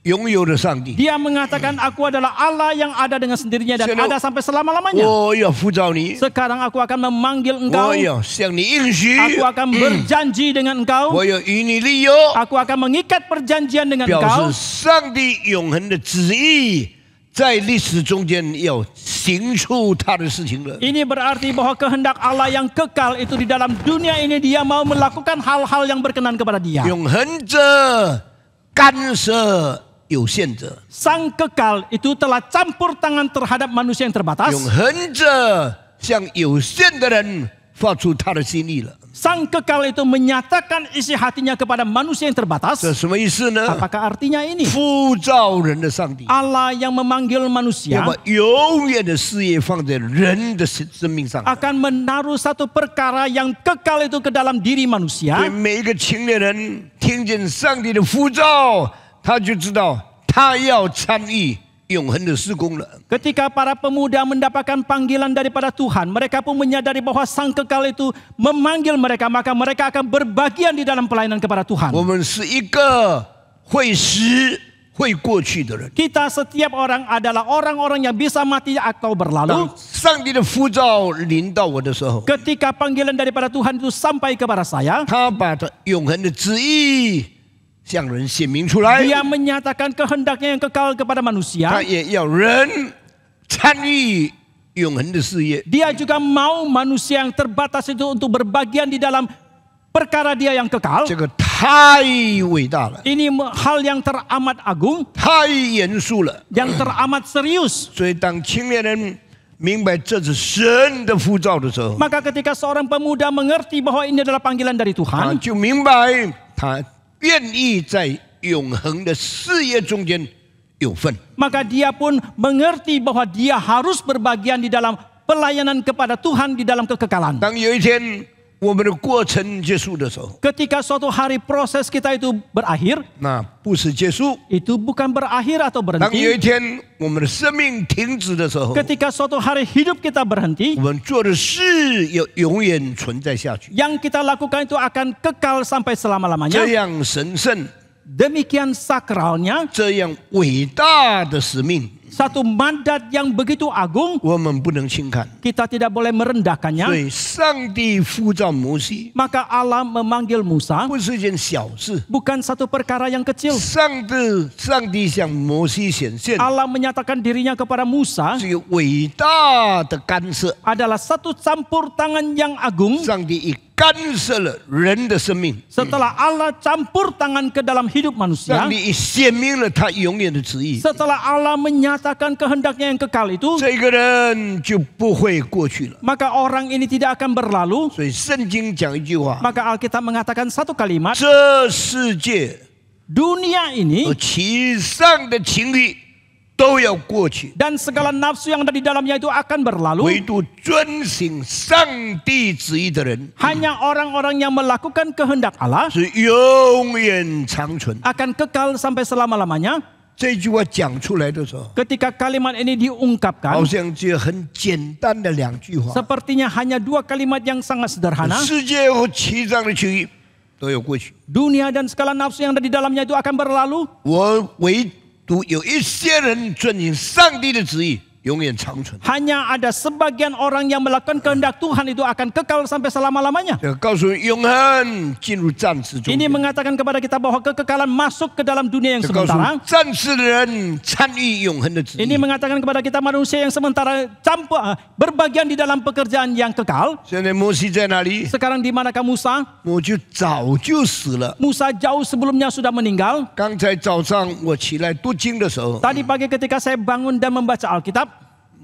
B: 拥有的上帝。
A: Dia mengatakan aku adalah Allah yang ada dengan sendirinya dan
B: Seno-
A: ada sampai selama-lamanya.
B: 我要呼召你，
A: Sekarang aku akan memanggil engkau.
B: 我要向你应许，
A: Aku akan berjanji dengan engkau.
B: 我要与你立约，
A: Aku akan mengikat perjanjian dengan
B: 表
A: engkau.
B: 示上帝永恒的旨意在历史中间要行出他的事情了。
A: Ini berarti bahwa kehendak Allah yang kekal itu di dalam dunia ini dia mau melakukan hal-hal yang berkenan kepada dia.
B: 永恒者干涉有限者，
A: Sang kekal itu telah campur tangan terhadap manusia yang terbatas.
B: 永恒者向有限的人发出他的心意了。
A: Sang kekal itu menyatakan isi hatinya kepada manusia yang terbatas.
B: 这什么意思呢？
A: Apakah artinya ini?
B: 呼召人的上帝，
A: Allah yang memanggil
B: 要
A: manusia
B: 把永远的事业放在人的生命上。
A: akan menaruh satu perkara yang kekal itu ke dalam diri
B: 所以
A: manusia.
B: 每一个青年人听见上帝的呼召，他就知道他要参与永恒的事工了。
A: Ketika para pemuda mendapatkan panggilan daripada Tuhan, mereka pun menyadari bahwa Sang Kekal itu memanggil mereka, maka mereka akan berbagian di dalam pelayanan kepada Tuhan.
B: 我们是一个会死会过去的人。
A: Kita setiap orang adalah orang-orang yang bisa mati atau
B: 当
A: berlalu.
B: 上帝的呼召临到我的时候，
A: Ketika panggilan daripada Tuhan itu sampai kepada saya,
B: 他把他永恒的旨意向人显明出来，
A: Dia menyatakan kehendaknya yang kekal kepada
B: 他
A: manusia.
B: 也要人参与永恒的事业。
A: Dia juga mau manusia yang terbatas itu untuk berbagian di dalam perkara dia yang kekal.
B: 这个太伟大了，
A: Ini hal yang teramat agung,
B: 太严肃了。
A: yang teramat serius.
B: 所以，当青年人明白这是神的呼召的时候，
A: Maka ketika seorang pemuda mengerti bahwa ini adalah panggilan dari
B: 他
A: Tuhan,
B: 就明白他愿意在永恒的事业中间有份。
A: maka dia pun mengerti bahwa dia harus berbagian di dalam pelayanan kepada Tuhan di dalam kekekalan.
B: 当有一天我们的过程结束的时候，
A: Ketika suatu hari proses kita itu berakhir,
B: 那不是结束。
A: itu bukan berakhir atau
B: 当有一
A: berhenti.
B: 天我们的生命停止的时候，
A: Ketika suatu hari hidup kita berhenti,
B: 我们做的事要永远存在下去，
A: yang kita lakukan itu akan kekal sampai
B: 这
A: selama-lamanya.
B: 样神圣、
A: Demikian sakralnya,
B: 这样伟大的使命，
A: satu mandat yang begitu agung,
B: 我们不能轻看。
A: kita tidak boleh
B: 所
A: merendahkannya.
B: 以，上帝呼召摩西
A: Maka Allah memanggil Musa,
B: 不是一件小事。
A: bukan satu perkara yang kecil.
B: 上帝向摩西显现，
A: Allah menyatakan dirinya kepada Musa
B: 是一个伟大的干涉。
A: adalah satu campur tangan yang agung.
B: 上帝已干涉了人的生命，
A: Setelah Allah campur tangan ke dalam hidup
B: 上
A: manusia,
B: 帝已显明了他永远的旨意。
A: setelah Allah menyatakan kehendaknya yang kekal itu,
B: 这个人就不会过去了。
A: maka orang ini tidak akan berlalu.
B: 所以圣经讲一句话：
A: Maka Alkitab mengatakan satu kalimat,
B: 这世界
A: dunia ini
B: 和其上的情欲都要过去，
A: dan segala nafsu yang ada di dalamnya itu akan berlalu.
B: 唯独遵行上帝旨意的人
A: Hanya orang-orang yang melakukan kehendak Allah
B: 是永远长存。
A: akan kekal sampai selama-lamanya.
B: 这句话讲出来的时候，
A: Ketika kalimat ini
B: 好
A: diungkapkan,
B: 像只有很简单的两句话：
A: sepertinya hanya dua kalimat yang sangat sederhana.
B: 世界和其上的情欲都要过去，
A: Dunia dan segala nafsu yang ada di dalamnya itu akan berlalu.
B: 我唯独有一些人遵行上帝的旨意，永远长存。
A: Hanya ada sebagian orang yang melakukan kehendak Tuhan itu akan kekal sampai selama-lamanya.
B: 这告诉永恒进入暂时中
A: Ini
B: 间，
A: mengatakan kepada kita bahwa kekekalan masuk ke dalam dunia yang
B: 这告诉
A: sementara.
B: 暂时的人参与永恒的旨
A: Ini
B: 意。
A: mengatakan kepada kita manusia yang sementara berbagian di dalam pekerjaan yang kekal.
B: 现在摩西在哪里？
A: Sekarang di manakah Musa?
B: 我就早就死了。
A: Musa jauh sebelumnya sudah meninggal.
B: 刚才早上我起来读经的时候，
A: Tadi pagi ketika saya bangun dan membaca Alkitab,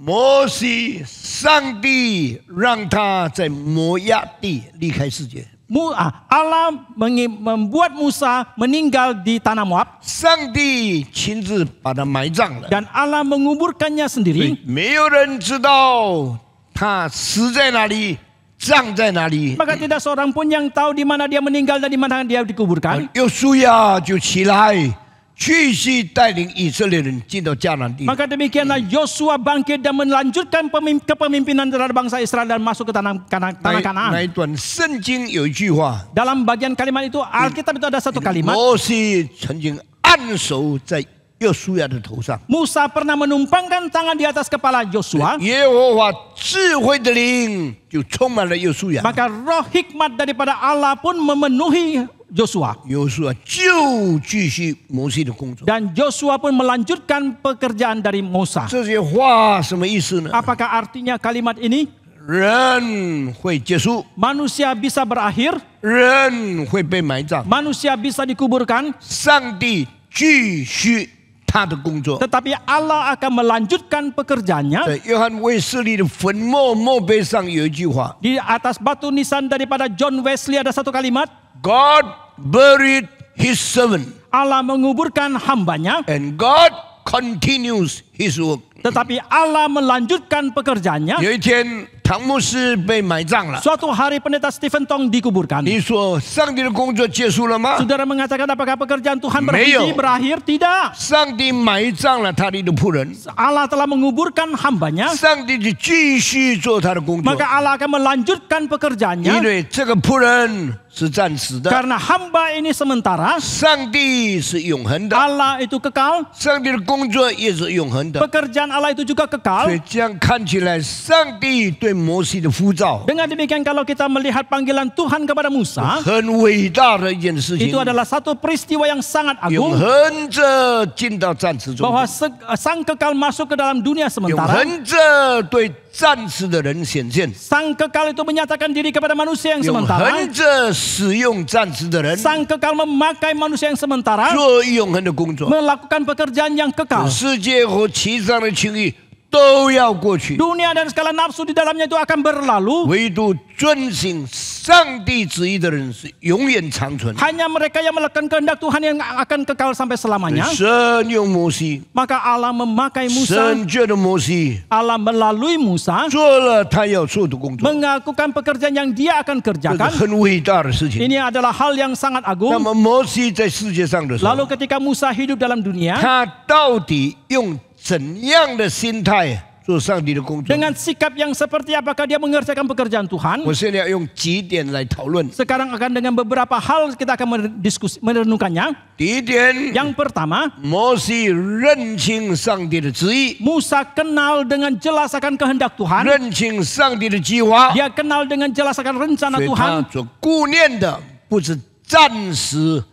B: 摩西，上帝让他在摩押地离开世界。
A: Allah membuat Musa meninggal di tanah Moab
B: 上帝亲自把他埋葬了，
A: dan Allah menguburkannya
B: 所以
A: sendiri.
B: 没有人知道他死在哪里，葬在哪里。
A: Maka tidak seorang pun yang tahu di mana dia meninggal dan di mana dia dikuburkan.
B: 约书亚就起来，继续带领以色列人进到迦南地。
A: Maka demikianlah Yosua bangkit dan melanjutkan kepemimpinan terhadap bangsa Israel dan masuk ke tanah
B: 那
A: Kanaan.
B: 一段圣经有一句话，
A: Dalam bagian kalimat itu Alkitab itu ada satu kalimat.
B: 摩西曾经按手在约书亚的头上。
A: Musa pernah menumpangkan tangan di atas kepala Yosua.
B: 耶和华智慧的灵就充满了约书亚。
A: Maka roh hikmat daripada Allah pun memenuhi Joshua.
B: 约书亚就继续摩西的工作。
A: Dan Joshua pun melanjutkan pekerjaan dari Musa.
B: 这些话什么意思呢？
A: Apakah artinya kalimat ini?
B: 人会结束，
A: Manusia bisa berakhir,
B: 人会被埋葬，
A: manusia bisa dikuburkan,
B: 上帝继续他的工作。
A: tetapi Allah akan melanjutkan pekerjaannya.
B: 在约翰卫斯理的坟墓碑上有一句话
A: Di atas batu nisan daripada John Wesley ada satu kalimat,
B: ：God buried his servant,
A: Allah menguburkan hambanya,
B: and God continues his work。
A: tetapi Allah melanjutkan pekerjaannya.
B: 有一天，唐牧师被埋葬了。
A: Suatu hari pendeta Stephen Tong dikuburkan.
B: 你说上帝的工作结束了吗？
A: Saudara mengatakan apakah pekerjaan Tuhan
B: Meyo.
A: berakhir? Tidak.
B: 上帝埋葬了他的仆人，
A: Allah telah menguburkan hambanya,
B: 上帝就继续做他的工作，
A: maka Allah akan melanjutkan
B: 因
A: pekerjaannya.
B: 为这个仆人是暂时的，
A: Karena hamba ini sementara,
B: 上帝是永恒的，
A: Allah itu kekal,
B: 上帝的工作也是永恒的。
A: pekerjaan Allah itu juga
B: 所
A: kekal.
B: 以这样看起来，上帝对摩西的呼召
A: Dengan demikian kalau kita melihat panggilan Tuhan kepada Musa,
B: 很伟大的一件事情
A: itu，adalah satu peristiwa yang sangat
B: 永
A: agung,
B: 恒者进到暂时中
A: bahwa
B: 间，
A: sang kekal masuk ke dalam dunia
B: 永
A: sementara.
B: 恒者对暂时的人显现，
A: Sang kekal itu menyatakan diri kepada manusia yang
B: 永
A: sementara.
B: 恒者使用暂时的人
A: Sang kekal memakai manusia yang sementara
B: 做永恒的工作。
A: melakukan pekerjaan yang kekal.
B: 世界和其上的情欲都要过去，
A: Dunia dan segala nafsu di dalamnya itu akan berlalu.
B: 唯独遵行上帝旨意的人是永远长存。
A: Hanya mereka yang melakukan kehendak Tuhan yang akan kekal sampai selamanya.
B: 神用摩西，
A: Maka Allah memakai Musa,
B: 神借着摩西
A: Allah melalui Musa
B: 做了他要做的工作，
A: mengakukan pekerjaan yang dia akan
B: 这是
A: kerjakan.
B: 很伟大的事情。
A: Ini adalah hal yang sangat
B: 那
A: agung.
B: 么摩西在世界上的时候，
A: Lalu ketika Musa hidup dalam dunia,
B: 他到底用怎样的心态做上帝的工作？
A: dengan sikap yang seperti apakah dia mengerjakan pekerjaan Tuhan?
B: 我现在要用几点来讨论。
A: Sekarang akan dengan beberapa hal kita akan merenungkannya.
B: 第一点，
A: Yang pertama,
B: 摩西认清上帝的旨意，
A: Musa kenal dengan jelas akan kehendak Tuhan.
B: 认清上帝的计划，
A: Dia kenal dengan jelas akan rencana
B: 所以
A: Tuhan.
B: 他所顾念的不是暂时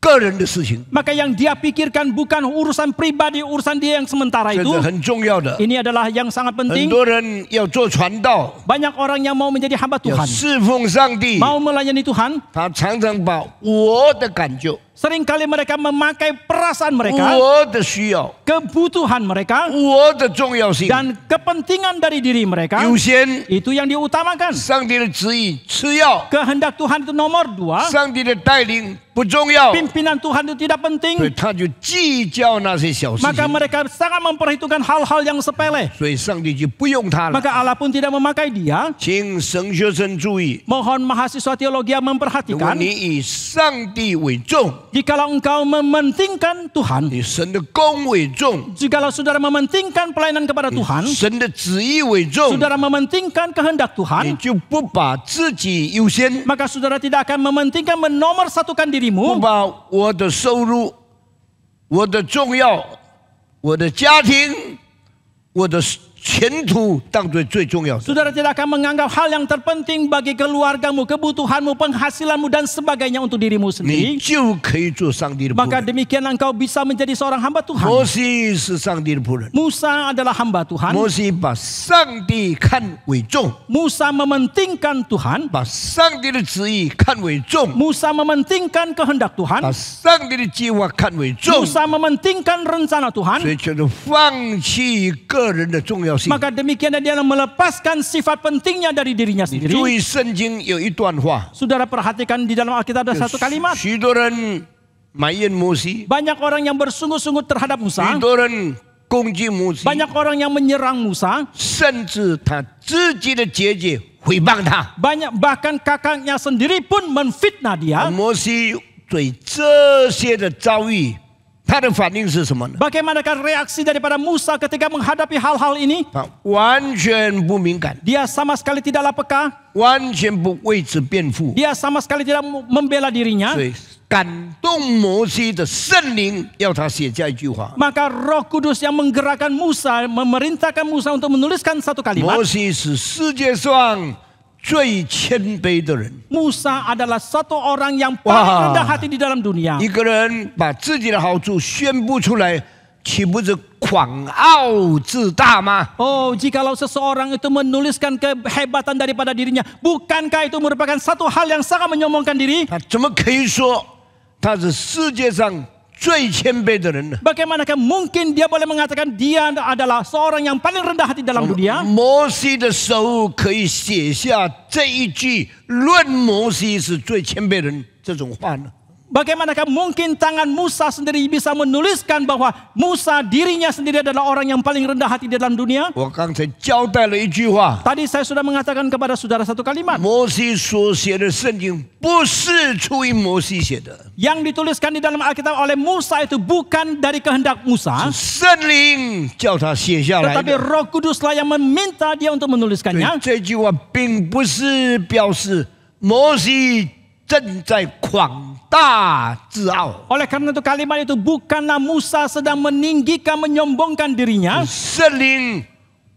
B: 个人的事情，
A: Maka yang dia pikirkan bukan urusan pribadi, urusan dia yang sementara
B: 这
A: itu.
B: 是很重要的。
A: Ini adalah yang sangat
B: 很
A: penting.
B: 多人要做传道，
A: Banyak orang yang mau menjadi hamba
B: 要
A: Tuhan,
B: 侍奉上帝，
A: mau melayani Tuhan.
B: 他常常把我的感觉、
A: Seringkali mereka memakai perasaan mereka,
B: 我的需要、
A: kebutuhan mereka,
B: 我的重要性
A: dan kepentingan dari diri mereka.
B: 优先，
A: Itu yang diutamakan.
B: 上帝的旨意次要，
A: Kehendak Tuhan itu nomor 2.
B: 上帝的带领不重要，
A: Pimpinan Tuhan itu tidak
B: 所以
A: penting.
B: 他就计较那些小事
A: Maka
B: 情，
A: mereka sangat memperhitungkan hal-hal yang sepele.
B: 所以上帝就不用他了。
A: Maka Allah pun tidak memakai dia.
B: 请神学生注意，
A: Mohon mahasiswa teologi
B: 如果
A: memperhatikan.
B: 你以上帝为重，
A: Jikalau engkau mementingkan Tuhan,
B: 以神的功为重，
A: jikalau saudara mementingkan pelayanan kepada Tuhan,
B: 神的旨意为重，
A: saudara mementingkan kehendak
B: 你
A: Tuhan,
B: 就不把自己优先，
A: maka saudara tidak akan mementingkan menomorsatukan
B: 不
A: dirimu,
B: 把我的收入、我的重要、我的家庭、我的前途当作最重要的。
A: saudara tidak akan menganggap hal yang terpenting bagi keluargamu, kebutuhanmu, penghasilanmu dan sebagainya untuk dirimu
B: 你
A: sendiri.
B: 就可以做上帝的仆
A: Maka
B: 人。
A: demikianlah engkau bisa menjadi seorang hamba
B: 摩
A: Tuhan.
B: 西是上帝的仆人，
A: Musa adalah hamba Tuhan.
B: 摩西把上帝看为重，
A: Musa mementingkan Tuhan.
B: 把上帝的旨意看为重，
A: Musa mementingkan kehendak
B: 把
A: Tuhan.
B: 上帝的计划看为重，
A: Musa mementingkan rencana
B: 所
A: Tuhan.
B: 以叫做放弃个人的重要性。
A: Maka demikian dia melepaskan sifat pentingnya dari dirinya
B: 你
A: sendiri.
B: 注意圣经有一段话，
A: Saudara perhatikan di dalam Alkitab ada satu kalimat.
B: 许多人埋怨摩西，
A: Banyak orang yang bersungguh-sungguh terhadap
B: 许
A: Musa.
B: 多人攻击摩西，
A: Banyak orang yang menyerang Musa.
B: 甚至他自己的姐姐诽谤他。
A: Bahkan kakaknya sendiri pun menfitnah dia.
B: 摩西对这些的遭遇，他的反应是什么呢？
A: Bagaimanakah reaksi daripada Musa ketika menghadapi hal-hal ini?
B: 他完全不敏感，
A: Dia sama sekali tidaklah peka.
B: 完全不为此辩护。
A: Dia sama sekali tidak membela dirinya.
B: 所以感动摩西的圣灵要他写下一句话。
A: Maka Roh Kudus yang menggerakkan Musa, memerintahkan Musa untuk menuliskan satu kalimat.
B: 摩西是世界上最谦卑的人。
A: Musa adalah satu orang yang paling rendah hati di dalam dunia.
B: 一个人把自己的好处宣布出来，岂不是狂傲自大吗？
A: Oh, jikalau seseorang itu menuliskan kehebatan daripada dirinya, bukankah itu merupakan satu hal yang sangat menyombongkan diri?
B: 他怎么可以说他是世界上最谦卑的人呢？
A: Bagaimanakah mungkin dia boleh mengatakan dia adalah seorang yang paling rendah hati dalam dunia?
B: 摩西的手可以写下这一句论摩西是最谦卑人这种话呢？
A: Bagaimanakah mungkin tangan Musa sendiri bisa menuliskan bahwa Musa dirinya sendiri adalah orang yang paling rendah hati di dalam dunia?
B: 我刚才交代了一句话，
A: Tadi saya sudah mengatakan kepada saudara satu kalimat.
B: 摩西所写的圣经不是出于摩西写的，
A: Yang dituliskan di dalam Alkitab oleh Musa itu bukan dari kehendak Musa,
B: 圣灵叫他写下来
A: tetapi
B: 的。
A: Roh Kuduslah yang meminta dia untuk
B: 对，
A: menuliskannya.
B: 这句话并不是表示摩西正在狂大自傲，
A: Oleh karena itu kalimat itu bukanlah Musa sedang meninggikan, menyombongkan dirinya,
B: 圣灵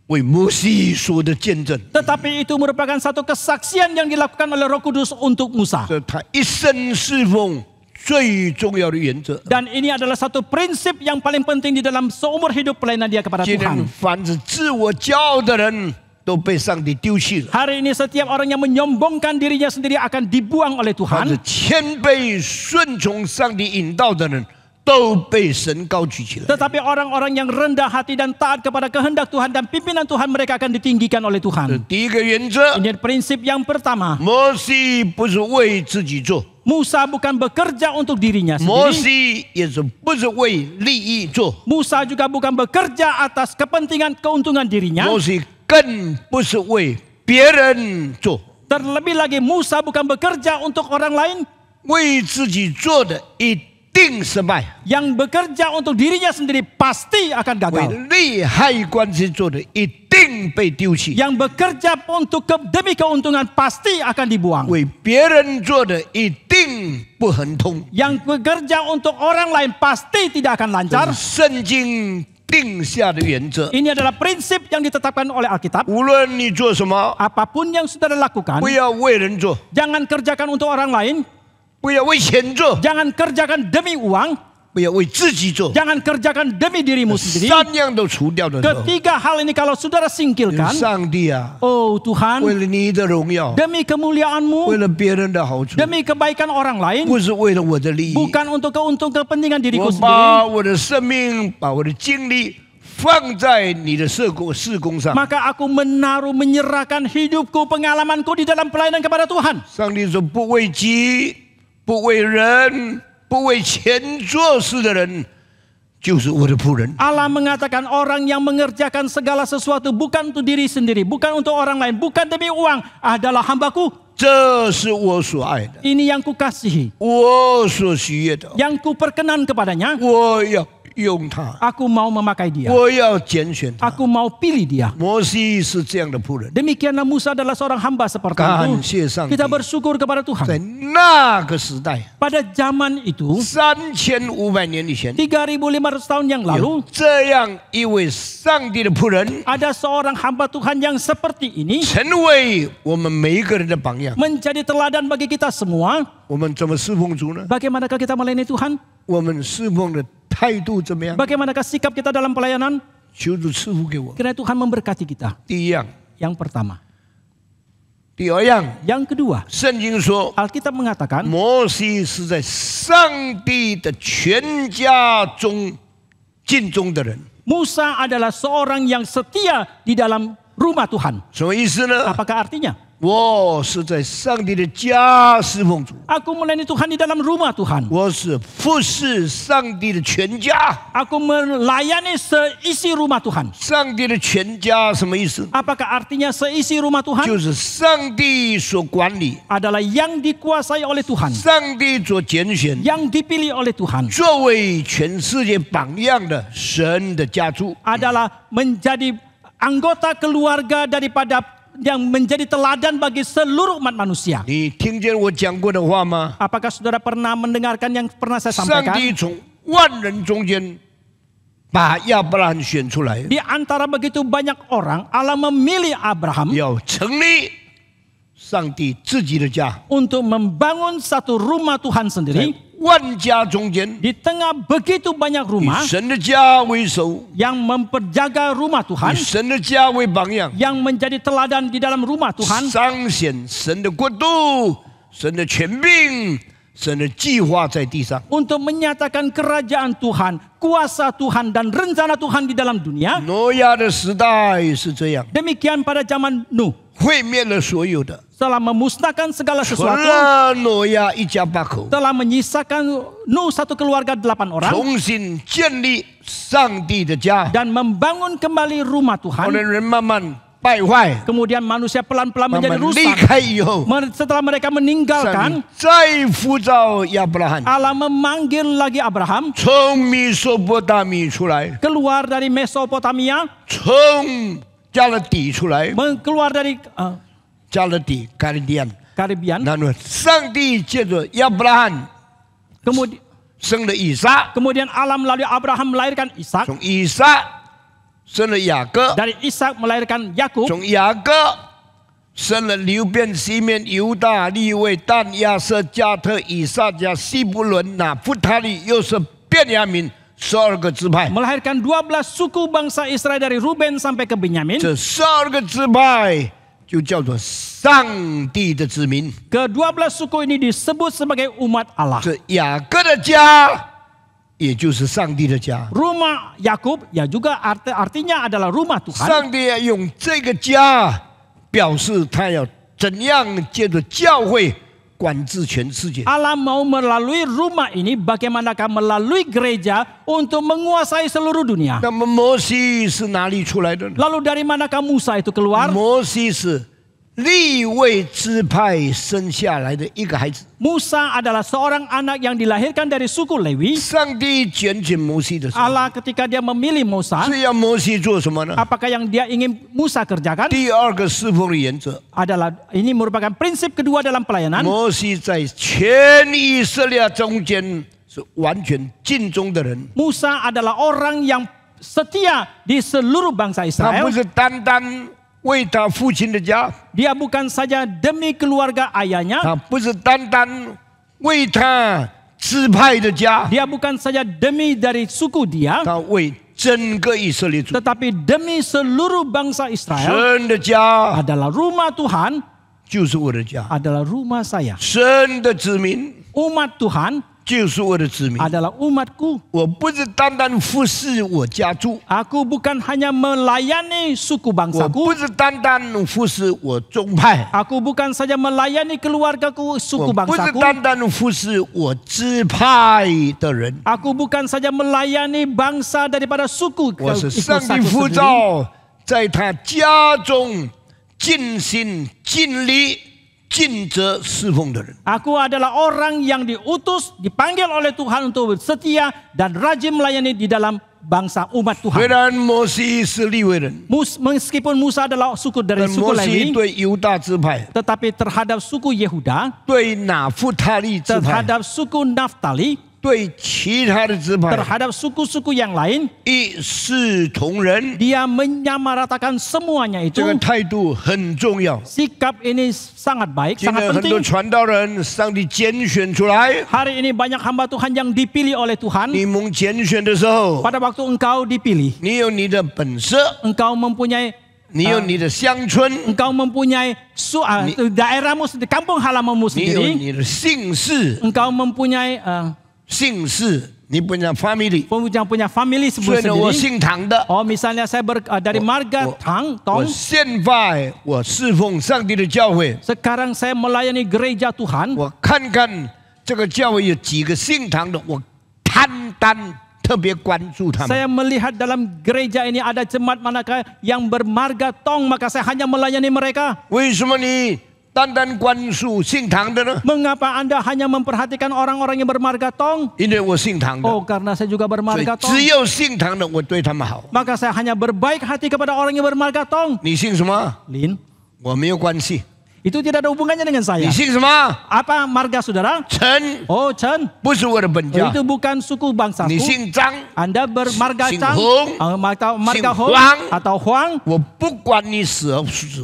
B: 为摩西说的见证，
A: tetapi itu merupakan satu kesaksian yang dilakukan oleh Roh Kudus untuk Musa.
B: 这他一生侍奉最重要的原则。
A: Dan ini adalah satu prinsip yang paling penting di dalam seumur hidup pelayanan dia kepada
B: 今天
A: Tuhan.
B: 凡是自我骄傲的人都被上帝丢弃了，
A: Hari ini setiap orang yang menyombongkan dirinya sendiri akan dibuang oleh
B: 凡是
A: Tuhan.
B: 谦卑顺从上帝引导的人都被神高举起来。
A: Tetapi orang-orang yang rendah hati dan taat kepada kehendak Tuhan dan pimpinan Tuhan, mereka akan ditinggikan oleh
B: 这
A: Tuhan.
B: 第一个原则，
A: Ini prinsip yang pertama.
B: 摩西不是为自己做，
A: Musa bukan bekerja untuk dirinya
B: 摩
A: sendiri.
B: 西也是不是为利益做，
A: Musa juga bukan bekerja atas kepentingan keuntungan dirinya.
B: 摩西更不是为别人做，
A: Terlebih lagi Musa bukan bekerja untuk orang lain.
B: 为自己做的一定失败，
A: Yang bekerja untuk dirinya sendiri pasti akan
B: 为
A: gagal.
B: 利害关系做的一定被丢弃，
A: Yang bekerja untuk demi keuntungan pasti akan dibuang.
B: 为别人做的一定不亨通。
A: Yang bekerja untuk orang lain pasti tidak akan
B: 这
A: lancar.
B: 是圣经定下的原则。
A: Ini adalah prinsip yang ditetapkan oleh Alkitab.
B: 无论你做什么，
A: Apapun yang saudara lakukan,
B: 不要为人做，
A: jangan kerjakan untuk orang lain,
B: 不要为钱做，
A: jangan kerjakan demi uang,
B: 不要为自己做。
A: jangan kerjakan demi dirimu sendiri.
B: 三样都除掉的时候，
A: Ketiga hal ini kalau saudara singkirkan,
B: 上帝啊，
A: oh Tuhan,
B: 为了你的荣耀，
A: demi
B: 为
A: kemuliaan-Mu,
B: 了别人的好处，
A: demi kebaikan orang lain,
B: 不是为了我的利益。
A: bukan untuk kepentingan
B: 我
A: diriku
B: 把
A: sendiri,
B: 我的生命，把我的精力放在你的事工上。
A: maka aku menyerahkan hidupku, pengalamanku di dalam pelayanan kepada Tuhan.
B: 上帝说：“不为己，不为人，不为钱做事的人，就是我的仆人。”
A: Allah mengatakan orang yang mengerjakan segala sesuatu bukan untuk diri sendiri, bukan untuk orang lain, bukan demi uang, adalah hambaku.
B: 这是我所爱的，
A: Ini yang kukasihi,
B: 我所喜悦的，
A: yang kuperkenan kepadanya.
B: 我要用它，
A: Aku mau memakai dia,
B: 我要拣选它。
A: aku mau pilih dia.
B: 摩西是这样的仆人，
A: Demikianlah Musa adalah seorang hamba seperti
B: 感
A: itu.
B: 谢上帝
A: Kita。bersyukur kepada
B: 在
A: Tuhan.
B: 那个时代
A: Pada zaman itu,
B: ，3500年以前，
A: 3.500 tahun yang lalu,
B: 有这样一位上帝的仆人，
A: ada seorang hamba Tuhan yang seperti ini,
B: 成为我们每一个人的榜样。
A: menjadi teladan bagi kita semua.
B: 我们怎么侍奉主呢？
A: Bagaimanakah kita melayani Tuhan?
B: 我们侍奉的态度怎么样？
A: Bagaimanakah sikap kita dalam pelayanan?
B: 求主赐福给我。
A: Kiranya Tuhan memberkati kita.
B: 第一样，
A: Yang pertama.
B: 第二样，
A: Yang kedua,
B: 圣经说，
A: Alkitab mengatakan
B: 摩西是在上帝的全家中尽忠的人。
A: Musa adalah seorang yang setia di dalam rumah Tuhan.
B: 什么意思呢？
A: Apakah artinya?
B: 我是在上帝的家侍奉主，
A: Aku melayani Tuhan di dalam rumah Tuhan.
B: 我是服侍上帝的全家。
A: Aku melayani seisi rumah Tuhan.
B: 上帝的全家什么意思？
A: Apakah artinya seisi rumah Tuhan?
B: 就是上帝所管理，
A: Adalah yang dikuasai oleh Tuhan,
B: 上帝所拣选，
A: yang dipilih oleh Tuhan.
B: 作为全世界榜样的神的家族。
A: Adalah menjadi anggota keluarga daripada yang menjadi teladan bagi seluruh umat manusia.
B: 你听见我讲过的话吗？
A: Apakah saudara pernah mendengarkan yang pernah saya
B: 上
A: sampaikan?
B: 帝从万人中间把亚伯拉罕选出来，
A: Di antara begitu banyak orang, Allah memilih Abraham
B: 要成立上帝自己的家，
A: untuk membangun satu rumah Tuhan
B: 在
A: sendiri
B: 万家中间，
A: di tengah begitu banyak
B: 以
A: rumah
B: 神的家为首，
A: yang memperjaga rumah
B: 以
A: Tuhan,
B: 神的家为榜样，
A: yang menjadi teladan di dalam rumah Tuhan,
B: 彰显神的国度、神的权柄、神的计划在地上。
A: untuk menyatakan kerajaan Tuhan, kuasa Tuhan dan rencana Tuhan di dalam dunia.
B: 挪亚的时代是这样，
A: Demikian pada zaman Nuh,
B: 毁灭了所有的，
A: telah memusnahkan segala
B: 存
A: sesuatu,
B: 了挪亚一家八口，
A: telah menyisakan Nuh satu keluarga 8 orang
B: 重新建立上帝的家。
A: dan membangun kembali rumah
B: 后
A: Tuhan.
B: 来人慢慢败坏，
A: Kemudian manusia pelan-pelan
B: 慢
A: menjadi
B: 慢离
A: rusak.
B: 开以后，
A: Setelah mereka
B: 上帝
A: meninggalkan,
B: 再呼召亚伯拉罕
A: Allah memanggil lagi Abraham
B: 从米索波大米出来，
A: keluar dari Mesopotamia,
B: 从加勒底出来，
A: keluar dari
B: 加勒底加利底安。
A: Karibian.
B: 然后上帝借着亚伯拉罕
A: Kemudian
B: 生了以撒，
A: Allah melalui Abraham melahirkan Ishak,
B: 从以撒生了雅各，
A: dari Ishak melahirkan Yakub,
B: 从雅各生了流便、西面、犹大、利未、但、亚瑟、加特、以撒加、西布伦、拿弗他利，又是便雅悯12个支派。
A: melahirkan 12 suku bangsa Israel dari Ruben sampai ke Benyamin.
B: 这12个支派就叫做上帝的子民。
A: Ke-12 suku ini disebut sebagai umat Allah.
B: 这雅各的家，也就是上帝的家。
A: Rumah Yakub ya juga artinya adalah rumah Tuhan.
B: 上帝要用这个家表示他要怎样借着教会管制全世界。
A: Allah mau melalui rumah ini bagaimanakah melalui gereja untuk menguasai seluruh dunia.
B: 那么摩西是哪里出来的呢？
A: Lalu dari manakah Musa itu keluar?
B: 摩西是利未支派生下来的一个孩子。
A: Musa adalah seorang anak yang dilahirkan dari suku Lewi.
B: 上帝拣选摩西的时候，
A: Allah ketika dia memilih Musa,
B: 是要摩西做什么呢？
A: apakah yang dia ingin Musa kerjakan?
B: 第二个侍奉的原则，
A: Adalah ini merupakan prinsip kedua dalam pelayanan.
B: 摩西在全以色列中间是完全尽忠的人，
A: Musa adalah orang yang setia di seluruh bangsa
B: 他不
A: Israel.
B: 是单单为他父亲的家，
A: Dia bukan saja demi keluarga ayahnya,
B: 他不是单单为他支派的家，
A: dia bukan saja demi dari suku dia,
B: 他为整个以色列族。
A: tetapi demi seluruh bangsa Israel.
B: 神的家
A: Adalah rumah Tuhan,
B: 就是我的家，
A: adalah rumah saya.
B: 神的子民
A: Umat Tuhan
B: 就是我的子民。
A: adalah umatku.
B: 我不是单单服侍我家族，
A: Aku bukan hanya melayani suku
B: 我
A: bangsaku.
B: 不是单单服侍我宗派，
A: Aku bukan saja melayani keluargaku
B: 我
A: suku
B: 不是
A: bangsaku.
B: 单单服侍我支派的人，
A: Aku bukan saja melayani bangsa daripada suku
B: 我是
A: ikut
B: 上帝
A: satu
B: 呼
A: sendiri.
B: 召在他家中尽心尽力尽责侍奉的人。
A: Aku adalah orang yang diutus, dipanggil oleh Tuhan untuk setia dan rajin melayani di dalam bangsa umat
B: 虽
A: Tuhan.
B: 然摩西是利未人，
A: Meskipun Musa adalah suku dari
B: 但
A: suku
B: 摩西
A: Lewi,
B: 对犹大支派、
A: tetapi terhadap suku Yehuda,
B: 对拿弗他利支派、
A: terhadap suku Naftali,
B: 对其他的支派
A: terhadap suku-suku yang lain,
B: 一视同仁，
A: dia menyamaratakan semuanya
B: 这
A: itu.
B: 个态度很重要。
A: Sikap ini sangat baik,
B: 今
A: sangat
B: 天很多
A: penting.
B: 传道人，上帝拣选出来，
A: Hari ini banyak hamba Tuhan yang dipilih oleh Tuhan.
B: 你蒙拣选的时候，
A: Pada waktu engkau dipilih,
B: 你有你的本色，
A: engkau mempunyai
B: 你有你的乡村，
A: engkau mempunyai daerahmu sendiri, kampung halamanmu
B: 你有
A: sendiri,
B: 你的姓氏，
A: engkau mempunyai
B: 姓氏，你不讲 family。
A: punya family
B: 所以呢，我
A: sendiri.
B: 姓唐的，
A: Oh, misalnya saya dari marga Tang
B: 我
A: Tong.
B: 现在我侍奉上帝的教会，
A: Sekarang saya melayani gereja Tuhan.
B: 我看看这个教会有几个姓唐的，我单单特别关注他们。
A: Saya melihat dalam gereja ini ada jemaat manakah yang bermarga Tong, maka saya hanya melayani mereka.
B: 为什么你单单关注姓唐的呢？
A: Mengapa Anda hanya memperhatikan orang-orang yang bermarga Tong?
B: 因为我姓唐的，
A: Oh, karena saya juga
B: 所以
A: bermarga
B: 只
A: Tong.
B: 有姓唐的我对他们好。
A: Maka saya hanya berbaik hati kepada orang yang bermarga Tong.
B: 你姓什么？
A: Lin,
B: 我没有关系，
A: Itu tidak ada hubungannya dengan
B: 你
A: saya.
B: 姓什么？
A: Apa marga saudara?
B: 陈，
A: Oh, Chen.
B: 不是我的本家。
A: Itu bukan suku
B: 你
A: bangsaku.
B: 姓张，
A: Anda bermarga
B: Sing
A: Chang,
B: Hong,
A: marga
B: Sing
A: Hong
B: Huang.
A: atau Huang.
B: 我不管你死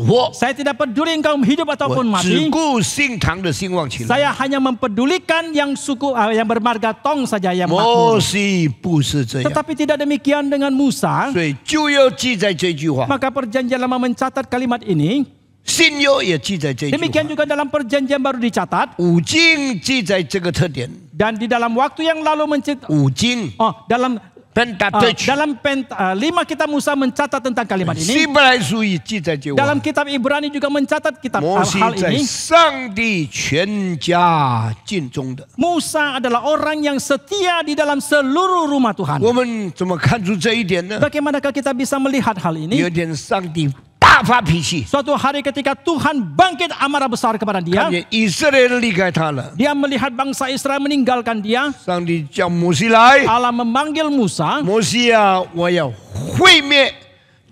B: 活，
A: Saya tidak peduli engkau hidup
B: 我
A: ataupun
B: 只
A: mati.
B: 顾姓唐的兴旺起来。
A: Saya hanya mempedulikan yang suku yang bermarga Tong saja yang
B: 摩
A: makmur.
B: 西不是这样，
A: Tetapi tidak demikian dengan Musa.
B: 所以旧约记载这句话，
A: Maka perjanjian lama mencatat kalimat ini.
B: 新约也记载这句
A: Demikian
B: 话，
A: juga dalam perjanjian baru dicatat.
B: 五经记载这个特点，
A: Dan di dalam waktu yang lalu
B: 五经
A: dalam
B: Pentateuch，
A: 5 kitab Musa mencatat tentang kalimat
B: 希
A: ini.
B: 伯来书也记载这话
A: Dalam。kitab Ibrani juga mencatat kitab
B: 摩西
A: hal
B: 在
A: ini.
B: 上帝全家尽忠的，
A: Musa adalah orang yang setia di dalam seluruh rumah Tuhan.
B: 我们怎么看出这一点呢？
A: Bagaimanakah kita bisa melihat hal
B: 有
A: ini?
B: 一天上帝大发脾气，
A: Suatu hari ketika Tuhan bangkit amarah besar kepada
B: 看
A: dia.
B: 见以色列人离开他了，
A: Dia melihat bangsa Israel meninggalkan dia.
B: 上帝叫摩西来，
A: Allah memanggil Musa.
B: 摩西啊，我要毁灭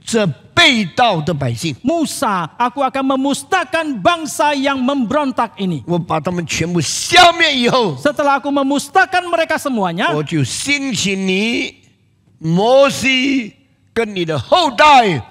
B: 这背道的百姓，
A: Musa, aku akan memusnahkan bangsa yang memberontak ini.
B: 我把他们全部消灭以后，
A: Setelah aku memusnahkan mereka semuanya,
B: 我就兴起你摩西跟你的后代，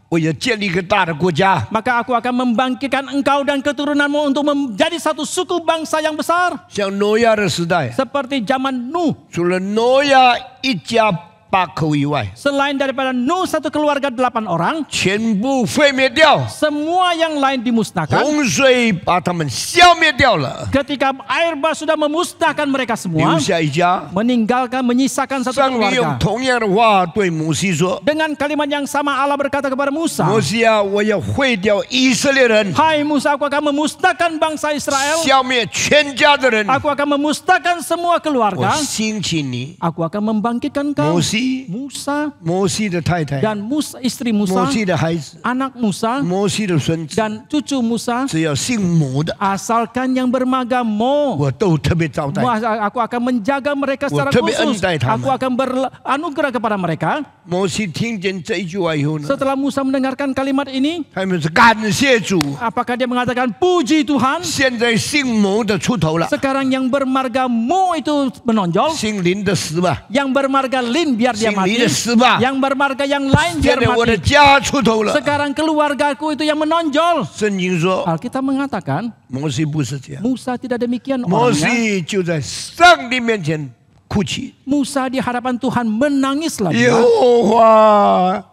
B: 我要建立一个大的国家，
A: maka aku akan membangkitkan engkau dan keturunanmu untuk menjadi satu suku bangsa yang besar.
B: 像挪亚的时代，
A: Seperti zaman Nuh.
B: 除了挪亚一家8口以外，
A: Selain daripada Nuh satu keluarga 8 orang,
B: 全部毁灭掉，
A: semua yang lain dimusnahkan.
B: 洪水把他们消灭掉了，
A: Ketika air bah sudah memusnahkan mereka semua,
B: 留下一家。
A: menyisakan satu
B: 上帝用
A: keluarga.
B: 同样的话对摩西说
A: Dengan kalimat yang sama Allah berkata kepada：“ Musa,
B: 摩西啊，我要毁掉以色列人，
A: hai Musa, aku akan memusnahkan bangsa Israel.
B: 消灭全家的人。
A: Aku akan memusnahkan semua
B: 我
A: keluarga.
B: 兴起你，
A: Aku akan membangkitkan kau,
B: 摩西，
A: Musa
B: 摩西的太太，
A: dan Musa, istri
B: 摩
A: Musa,
B: 西的孩子，
A: anak Musa
B: 摩西的孙子，
A: dan cucu Musa,
B: 只要姓摩的，
A: asalkan yang bermarga Mo.
B: 我都特别招待。
A: Aku akan menjaga mereka secara
B: Terbe
A: khusus.
B: andai taman.
A: Aku akan beranugerah kepada mereka.
B: 摩西听见这一句话以后呢，
A: Setelah Musa mendengarkan kalimat ini,
B: 他们是感谢主，
A: apakah dia mengatakan puji Tuhan?
B: 现在姓摩的出头了，
A: Sekarang yang bermarga Mo itu menonjol.
B: 姓林的死吧，
A: Yang bermarga Lin biar dia
B: 姓
A: mati.
B: 黎的死吧，
A: Yang bermarga yang lain
B: 现
A: biar
B: 在我的
A: mati.
B: 家出头了。
A: Sekarang keluargaku itu yang menonjol.
B: 圣经说，
A: Alkitab mengatakan
B: 摩西不是这样，
A: Musa tidak demikian
B: 摩
A: orangnya.
B: 西就在上帝面前哭泣。
A: Musa di hadapan Tuhan menangislah
B: 耶
A: dia.
B: 和华，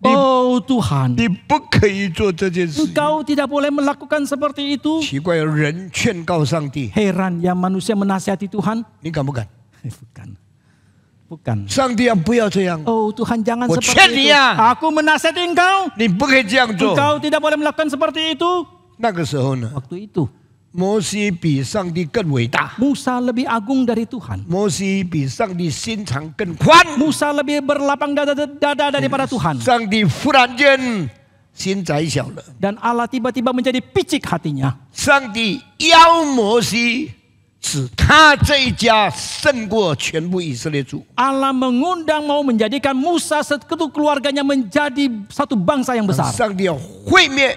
A: Oh Tuhan,
B: 你不可以做这件事。
A: Engkau tidak boleh melakukan seperti itu.
B: 奇怪，有人劝告上帝，
A: Heran ya manusia menasihati Tuhan.
B: 你敢不敢？
A: Bukan.
B: 上帝啊，不要这样，
A: Oh Tuhan jangan
B: Oh,
A: seperti
B: Chen
A: itu.
B: ya.
A: Aku menasihati engkau.
B: 你不可以这样做。
A: Engkau tidak boleh melakukan seperti itu.
B: 那个时候呢，
A: Waktu itu
B: 摩西比上帝更伟大，
A: Musa lebih agung dari Tuhan.
B: 摩西比上帝心肠更宽。
A: Musa lebih berlapang dada daripada Tuhan.
B: 上帝忽然间心窄小了，
A: Dan Allah tiba-tiba menjadi picik hatinya.
B: 上帝邀摩西，使他这一家胜过全部以色列族。
A: Allah mengundang mau menjadikan Musa satu keluarganya menjadi satu bangsa yang besar.
B: 上帝要毁灭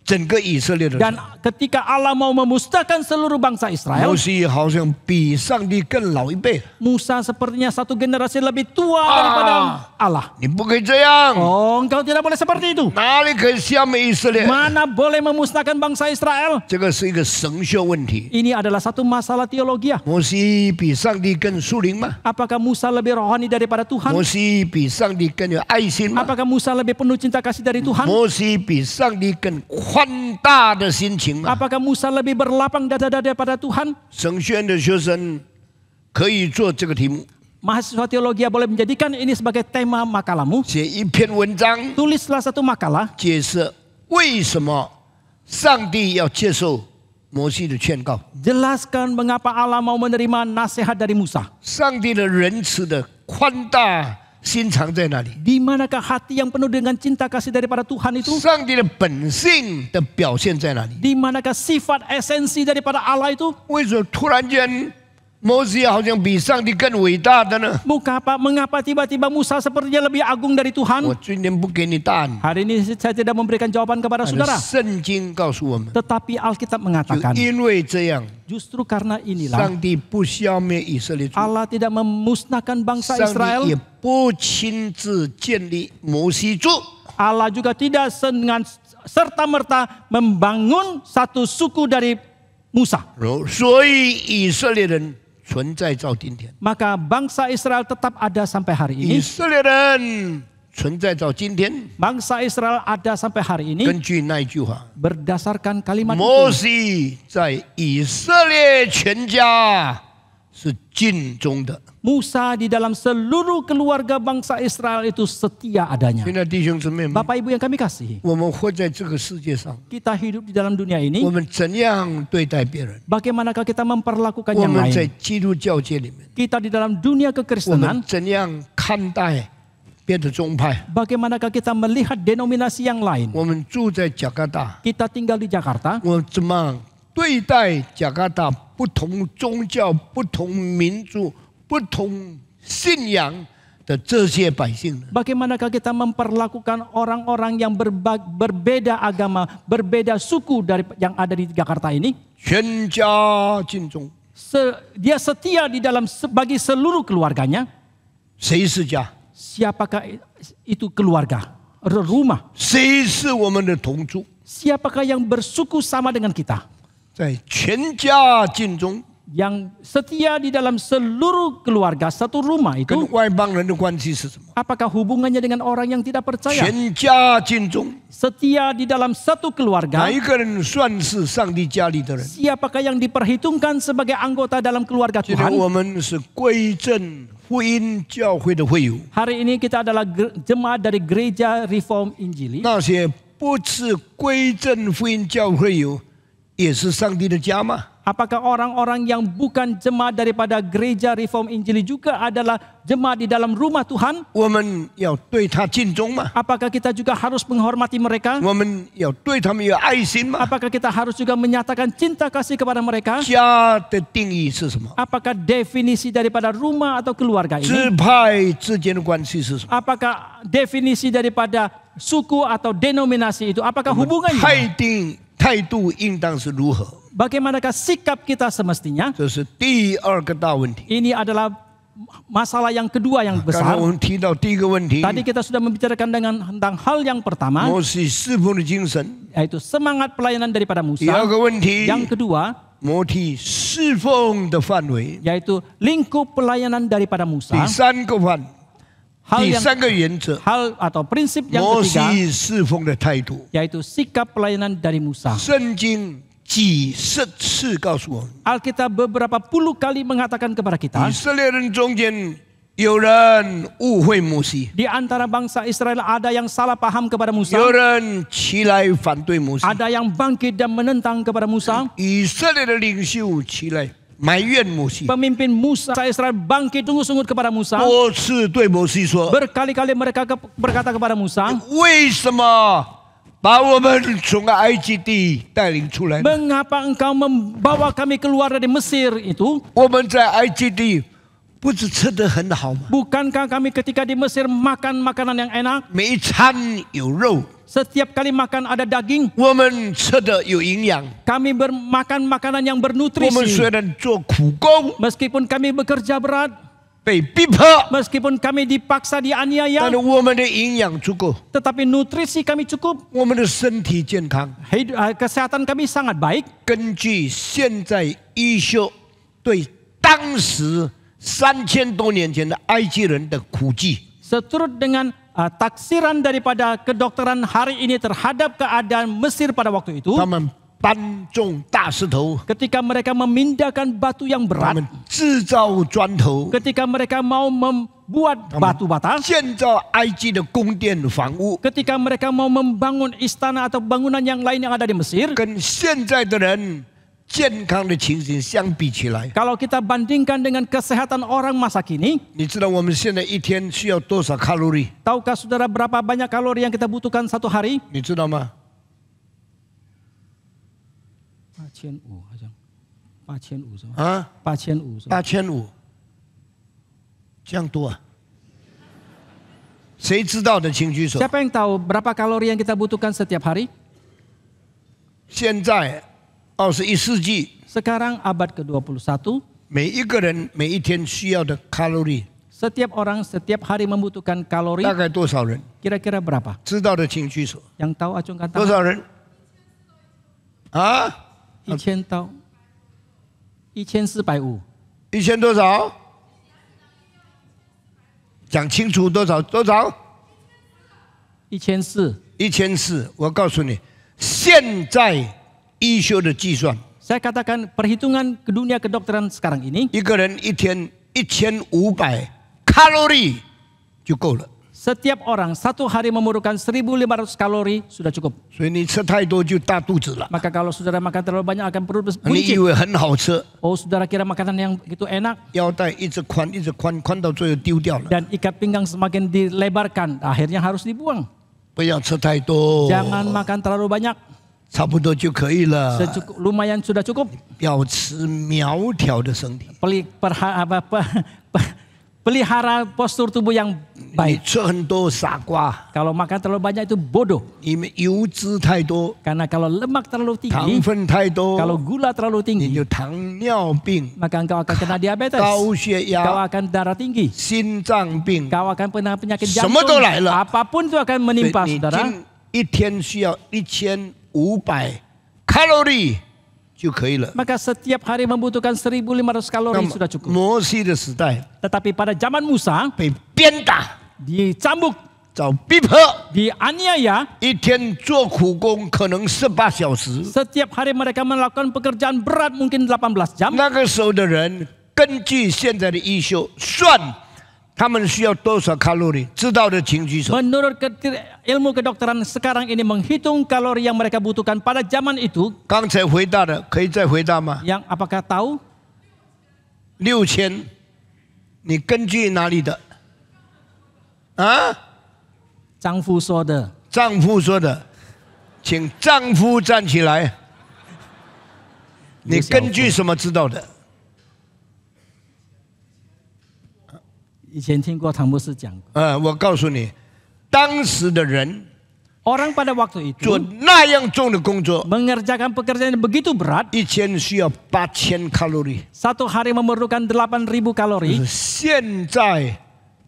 B: 整个以色列的人。
A: Dan ketika Allah mau memusnahkan seluruh bangsa Israel,
B: 摩西好像比上帝更老一辈。
A: Musa sepertinya satu generasi lebih tua daripada Allah.
B: 你不可以这样，
A: Oh, engkau tidak boleh seperti itu.
B: 哪里可以消灭以色列？
A: Mana boleh memusnahkan bangsa Israel?
B: 这个是一个神学问题。
A: Ini adalah satu masalah teologi.
B: 摩西比上帝更属灵吗？
A: Apakah Musa lebih rohani daripada
B: 摩
A: Tuhan?
B: 西比上帝更有爱心吗？
A: Apakah Musa lebih penuh cinta kasih dari Tuhan?
B: 摩西比上帝更宽大的心情吗？
A: Apakah Musa lebih berlapang dada daripada Tuhan?
B: 神学院的学生可以做这个题目，
A: Mahasiswa teologi boleh menjadikan ini sebagai tema makalah,
B: 写一篇文章，
A: tulislah satu makalah
B: 解释为什么上帝要接受摩西的劝告。
A: jelaskan mengapa Allah mau menerima nasihat dari Musa.
B: 上帝的仁慈的宽大心肠在哪里？
A: Di manakah hati yang penuh dengan cinta kasih daripada Tuhan itu?
B: 上帝的本性的表现在哪里？
A: Di manakah sifat esensi daripada Allah itu?
B: 为什么突然间摩西好像比上帝更伟大的呢？
A: Mengapa tiba-tiba Musa sepertinya lebih agung dari
B: 我
A: Tuhan?
B: 今天不给你答案，
A: Hari ini saya tidak memberikan jawaban kepada
B: 但是
A: saudara.
B: 圣经告诉我们，
A: Tetapi Alkitab
B: 就
A: mengatakan,
B: 因为这样，
A: justru karena inilah
B: 上帝不消灭以色列族，
A: Allah tidak memusnahkan bangsa
B: 上
A: Israel.
B: 帝也不亲自建立摩西族。
A: Allah juga tidak dengan serta-merta membangun satu suku dari Musa.
B: 所以以色列人存在到今天，
A: Maka bangsa Israel tetap ada sampai hari
B: 以
A: ini.
B: 色列人存在到今天。
A: Bangsa Israel ada sampai hari ini
B: 根据那一句话，
A: berdasarkan kalimat
B: 摩
A: itu.
B: 西在以色列全家是尽忠的。
A: Musa di dalam seluruh keluarga bangsa Israel itu setia adanya.
B: 现在弟兄姊妹们，
A: Bapak Ibu yang kami kasihi,
B: 我们活在这个世界上，
A: kita hidup di dalam dunia
B: 我
A: ini.
B: 们怎样对待别人？
A: Bagaimanakah kita memperlakukan
B: 我
A: yang
B: 们在
A: lain?
B: 基督教界里面，
A: Kita di dalam dunia
B: 我们
A: kekristenan,
B: 怎样看待别的宗派？
A: bagaimanakah kita melihat denominasi yang lain?
B: 我们住在加拿大，
A: Kita tinggal di Jakarta,
B: 我怎么对待加拿大不同宗教、不同民族、不同信仰的这些百姓呢？
A: bagaimanakah kita memperlakukan orang-orang yang berbeda agama, berbeda suku dari yang ada di Jakarta ini?
B: 全家尽忠，
A: Dia setia di dalam bagi seluruh keluarganya.
B: 谁是家？
A: Siapakah itu keluarga, rumah?
B: 谁是我们的同住？
A: Siapakah yang bersuku sama dengan kita?
B: 在全家尽忠，
A: Yang setia di dalam seluruh keluarga, satu rumah
B: 跟
A: itu.
B: 外邦人的关系是什么？
A: Apakah hubungannya dengan orang yang tidak percaya?
B: 全家尽忠，
A: Setia di dalam satu
B: 哪
A: keluarga.
B: 一个人算是上帝家里的人？
A: Siapakah yang diperhitungkan sebagai anggota dalam keluarga
B: 今天
A: Tuhan?
B: 我们是归正福音教会的会友，
A: Hari ini kita adalah jemaat dari Gereja Reform Injili.
B: 那些不是归正福音教会友，也是上帝的家吗？
A: Apakah orang-orang yang bukan jemaat daripada Gereja Reform Injili juga adalah jemaat di dalam rumah Tuhan?
B: 我们要对他尽忠吗？
A: Apakah kita juga harus menghormati mereka?
B: 我们要对他们有爱心吗？
A: Apakah kita harus juga menyatakan cinta kasih kepada mereka?
B: 家的定义是什么？
A: Apakah definisi daripada rumah atau keluarga
B: 支
A: ini?
B: 派之间的关系是什么？
A: Apakah definisi daripada suku atau denominasi itu? Apakah hubungannya?
B: 态度应当是如何？
A: Bagaimanakah sikap kita semestinya?
B: 这是第二个大问题。
A: Ini adalah masalah yang kedua yang
B: 刚才
A: besar.
B: 我们提到第一个问题，
A: Tadi kita sudah membicarakan tentang hal yang pertama,
B: 摩西侍奉的精神；
A: yaitu semangat pelayanan daripada
B: 第二
A: Musa.
B: 个问题，
A: Yang kedua,
B: 摩西侍奉的范围；
A: yaitu lingkup pelayanan daripada
B: 第
A: Musa.
B: 三个范，
A: Hal
B: 第
A: yang
B: 三个原则，
A: hal atau prinsip yang
B: 摩
A: ketiga,
B: 西侍奉的态度。
A: yaitu sikap pelayanan dari Musa.
B: 圣经几十次告诉我们，
A: Alkitab beberapa puluh kali mengatakan kepada kita,
B: 以色列人中间有人误会摩西，
A: di antara bangsa Israel ada yang salah paham kepada Musa,
B: 有人起来反对摩西，
A: ada yang bangkit dan menentang kepada Musa.
B: 以色列的领袖起来埋怨摩西，
A: Pemimpin Musa Israel bangkit sungguh-sungguh kepada Musa.
B: 多次对摩西说：
A: Berkali-kali mereka berkata kepada Musa,
B: 为什么把我们从埃及地带领出来呢？
A: mengapa engkau membawa kami keluar dari Mesir itu?
B: 我们在埃及地不是吃得很好吗？
A: Bukankah kami ketika di Mesir makan makanan yang enak?
B: 每一餐有肉，
A: Setiap kali makan ada daging.
B: 我们吃的有营养。
A: Kami makan makanan yang
B: 我们虽
A: bernutrisi.
B: 然做苦工，
A: Meskipun kami bekerja berat,
B: 被逼迫，
A: meskipun kami dipaksa
B: 但
A: dianiaya,
B: 是我们的营养足够，
A: tetapi nutrisi kami cukup.
B: 我们的身体健康。
A: Kesehatan kami sangat baik.
B: 根据现在医学对当时3000多年前的埃及人的估计，
A: Seturut dengan taksiran daripada kedokteran hari ini terhadap keadaan Mesir pada waktu itu,
B: 他们搬重大石头，
A: ketika mereka memindahkan batu yang
B: 他
A: berat,
B: 们制造砖头，
A: ketika mereka mau membuat batu bata,
B: 建造埃及的宫殿房屋，
A: ketika mereka mau membangun istana atau bangunan yang lain yang ada di Mesir,
B: 跟现在的人健康的情形相比起来，
A: kalau kita bandingkan dengan kesehatan orang masa kini,
B: 你知道我们现在一天需要多少卡路里？
A: tahukah saudara berapa banyak kalori yang kita butuhkan satu hari?
B: 你知道吗？
A: 8500是吗？
B: 啊
A: 8500是吧？
B: 8500，这样多啊？谁知道的请举手。
A: Siapa yang tahu berapa kalori yang kita butuhkan setiap hari?
B: 现在21世纪，
A: Sekarang abad ke-21,
B: 每一个人每一天需要的卡路里
A: setiap orang setiap hari membutuhkan kalori
B: 大概多少人？
A: kira-kira berapa?
B: 知道的请举手。
A: Yang tahu acungkan
B: 多
A: tangan.
B: 少人？啊？
A: 1000 tahu. 1450.
B: 1000多少？讲清楚多少？多少？
A: 1400.
B: 1400。我告诉你，现在医学的计算，
A: Saya katakan perhitungan ke dunia kedokteran sekarang ini,
B: 一个人一天1500卡路里就够了。
A: setiap orang satu hari memerlukan 1500 kalori sudah cukup.
B: 所以你吃太多就大肚子了。
A: Maka kalau saudara makan terlalu banyak akan perut
B: 你以
A: buncit.
B: 为很好吃，
A: Oh, saudara kira makanan yang begitu enak
B: 腰带一直宽，一直宽，宽到最后丢掉了。
A: dan ikat pinggang semakin dilebarkan, akhirnya harus dibuang.
B: 不要吃太多，
A: Jangan makan terlalu banyak,
B: 差不多就可以了。
A: lumayan sudah cukup.
B: 要吃苗条的身体。
A: Pelihara postur tubuh yang
B: 你
A: baik.
B: 吃很多傻瓜，
A: Kalau makan terlalu banyak itu bodoh.
B: 因为油脂太多，
A: Karena kalau lemak terlalu
B: 糖
A: tinggi,
B: 分太多，
A: kalau gula terlalu
B: 你
A: tinggi,
B: 就糖尿病、
A: maka engkau akan kena diabetes.
B: 高血
A: Kau
B: 压、
A: akan darah tinggi.
B: 心脏病。
A: Kau akan pernah penyakit
B: 什么
A: jantung.
B: 都来了。
A: Apapun itu akan menimpa
B: 你
A: saudara.
B: 一天需要1500卡路里就可以了。
A: Maka setiap hari membutuhkan 1500 kalori sudah cukup.
B: 摩西的时代
A: Tetapi pada zaman Musa,
B: 被鞭打、
A: dicambuk,
B: 遭逼迫，
A: dianiaya,
B: 一天做苦工可能18小时。
A: setiap hari mereka melakukan pekerjaan berat mungkin 18 jam.
B: 那个时候的人根据现在的医学算，他们需要多少卡路里？知道的请举手。
A: Menurut ilmu kedokteran sekarang ini menghitung kalori yang mereka butuhkan pada zaman itu.
B: 刚才回答的可以再回答吗？
A: Yang apakah tahu?
B: 6000，你根据哪里的？啊？
A: 丈夫说的。
B: 丈夫说的，请丈夫站起来。你根据什么知道的？
A: 以前听过唐牧师讲过，
B: 我告诉你，当时的人
A: orang pada waktu
B: 做
A: itu
B: 那样重的工作，
A: mengerjakan pekerjaan yang begitu berat,
B: 一天需要8000卡路里，
A: satu hari memerlukan 8000kalori,
B: 是现在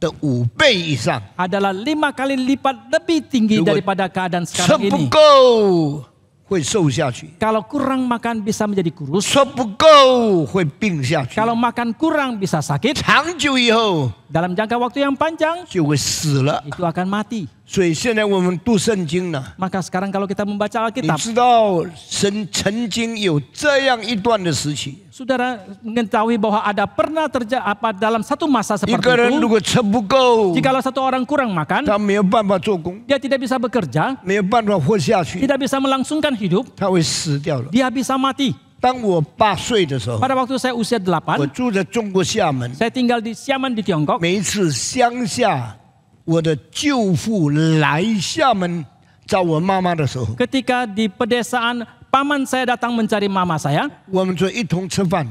B: 的5倍以上。
A: adalah 5 kali lipat lebih tinggi
B: Coba
A: daripada keadaan
B: 吃
A: sekarang
B: 不
A: ini.
B: 够会瘦下去，
A: Kalau kurang makan bisa menjadi kurus,
B: 吃不够会病下去，
A: kalau makan kurang bisa sakit,
B: 长久以后
A: dalam jangka waktu yang panjang
B: 就会死了。
A: itu akan mati.
B: 所以现在我们读圣经呢，
A: Maka sekarang kalau kita membaca
B: 你
A: Alkitab,
B: 知道神曾经有这样一段的时期，
A: saudara mengetahui bahwa ada pernah terjadi dalam satu masa
B: 一
A: seperti
B: 个人如
A: itu,
B: 果吃不够，
A: jikalau satu orang kurang makan,
B: 他没有办法做工，
A: dia tidak bisa bekerja,
B: 没有办法活下去，
A: tidak bisa melangsungkan hidup,
B: 他会死掉了。
A: dia bisa mati.
B: 当我8岁的时候，
A: Pada waktu saya usia 8,
B: 我住在中国厦门，
A: saya tinggal di Xiamen di Tiongkok.
B: 每一次乡下我的舅父来厦门找我妈妈的时候，
A: Ketika di pedesaan paman saya datang mencari mama saya,
B: 我们就一同吃饭。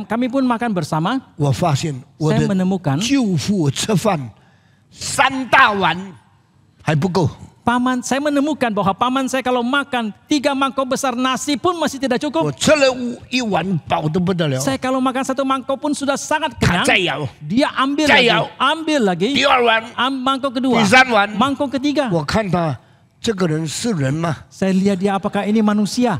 A: kami pun makan bersama.
B: 我发现我
A: Saya
B: 的
A: menemukan
B: 舅父吃饭3大碗还不够。
A: saya menemukan bahwa paman saya kalau makan 3 mangkok besar nasi pun masih tidak
B: 我
A: cukup.
B: 吃了一碗饱得不得了。
A: Saya kalau makan 1 mangkok pun sudah sangat
B: 他
A: kenyang.
B: 再舀
A: Dia ambil
B: Saya.
A: lagi, ambil lagi,
B: 第2碗，
A: mangkok kedua,
B: 第3碗，
A: mangkok ketiga.
B: 我看他这个人是人吗？
A: Saya lihat dia apakah ini manusia.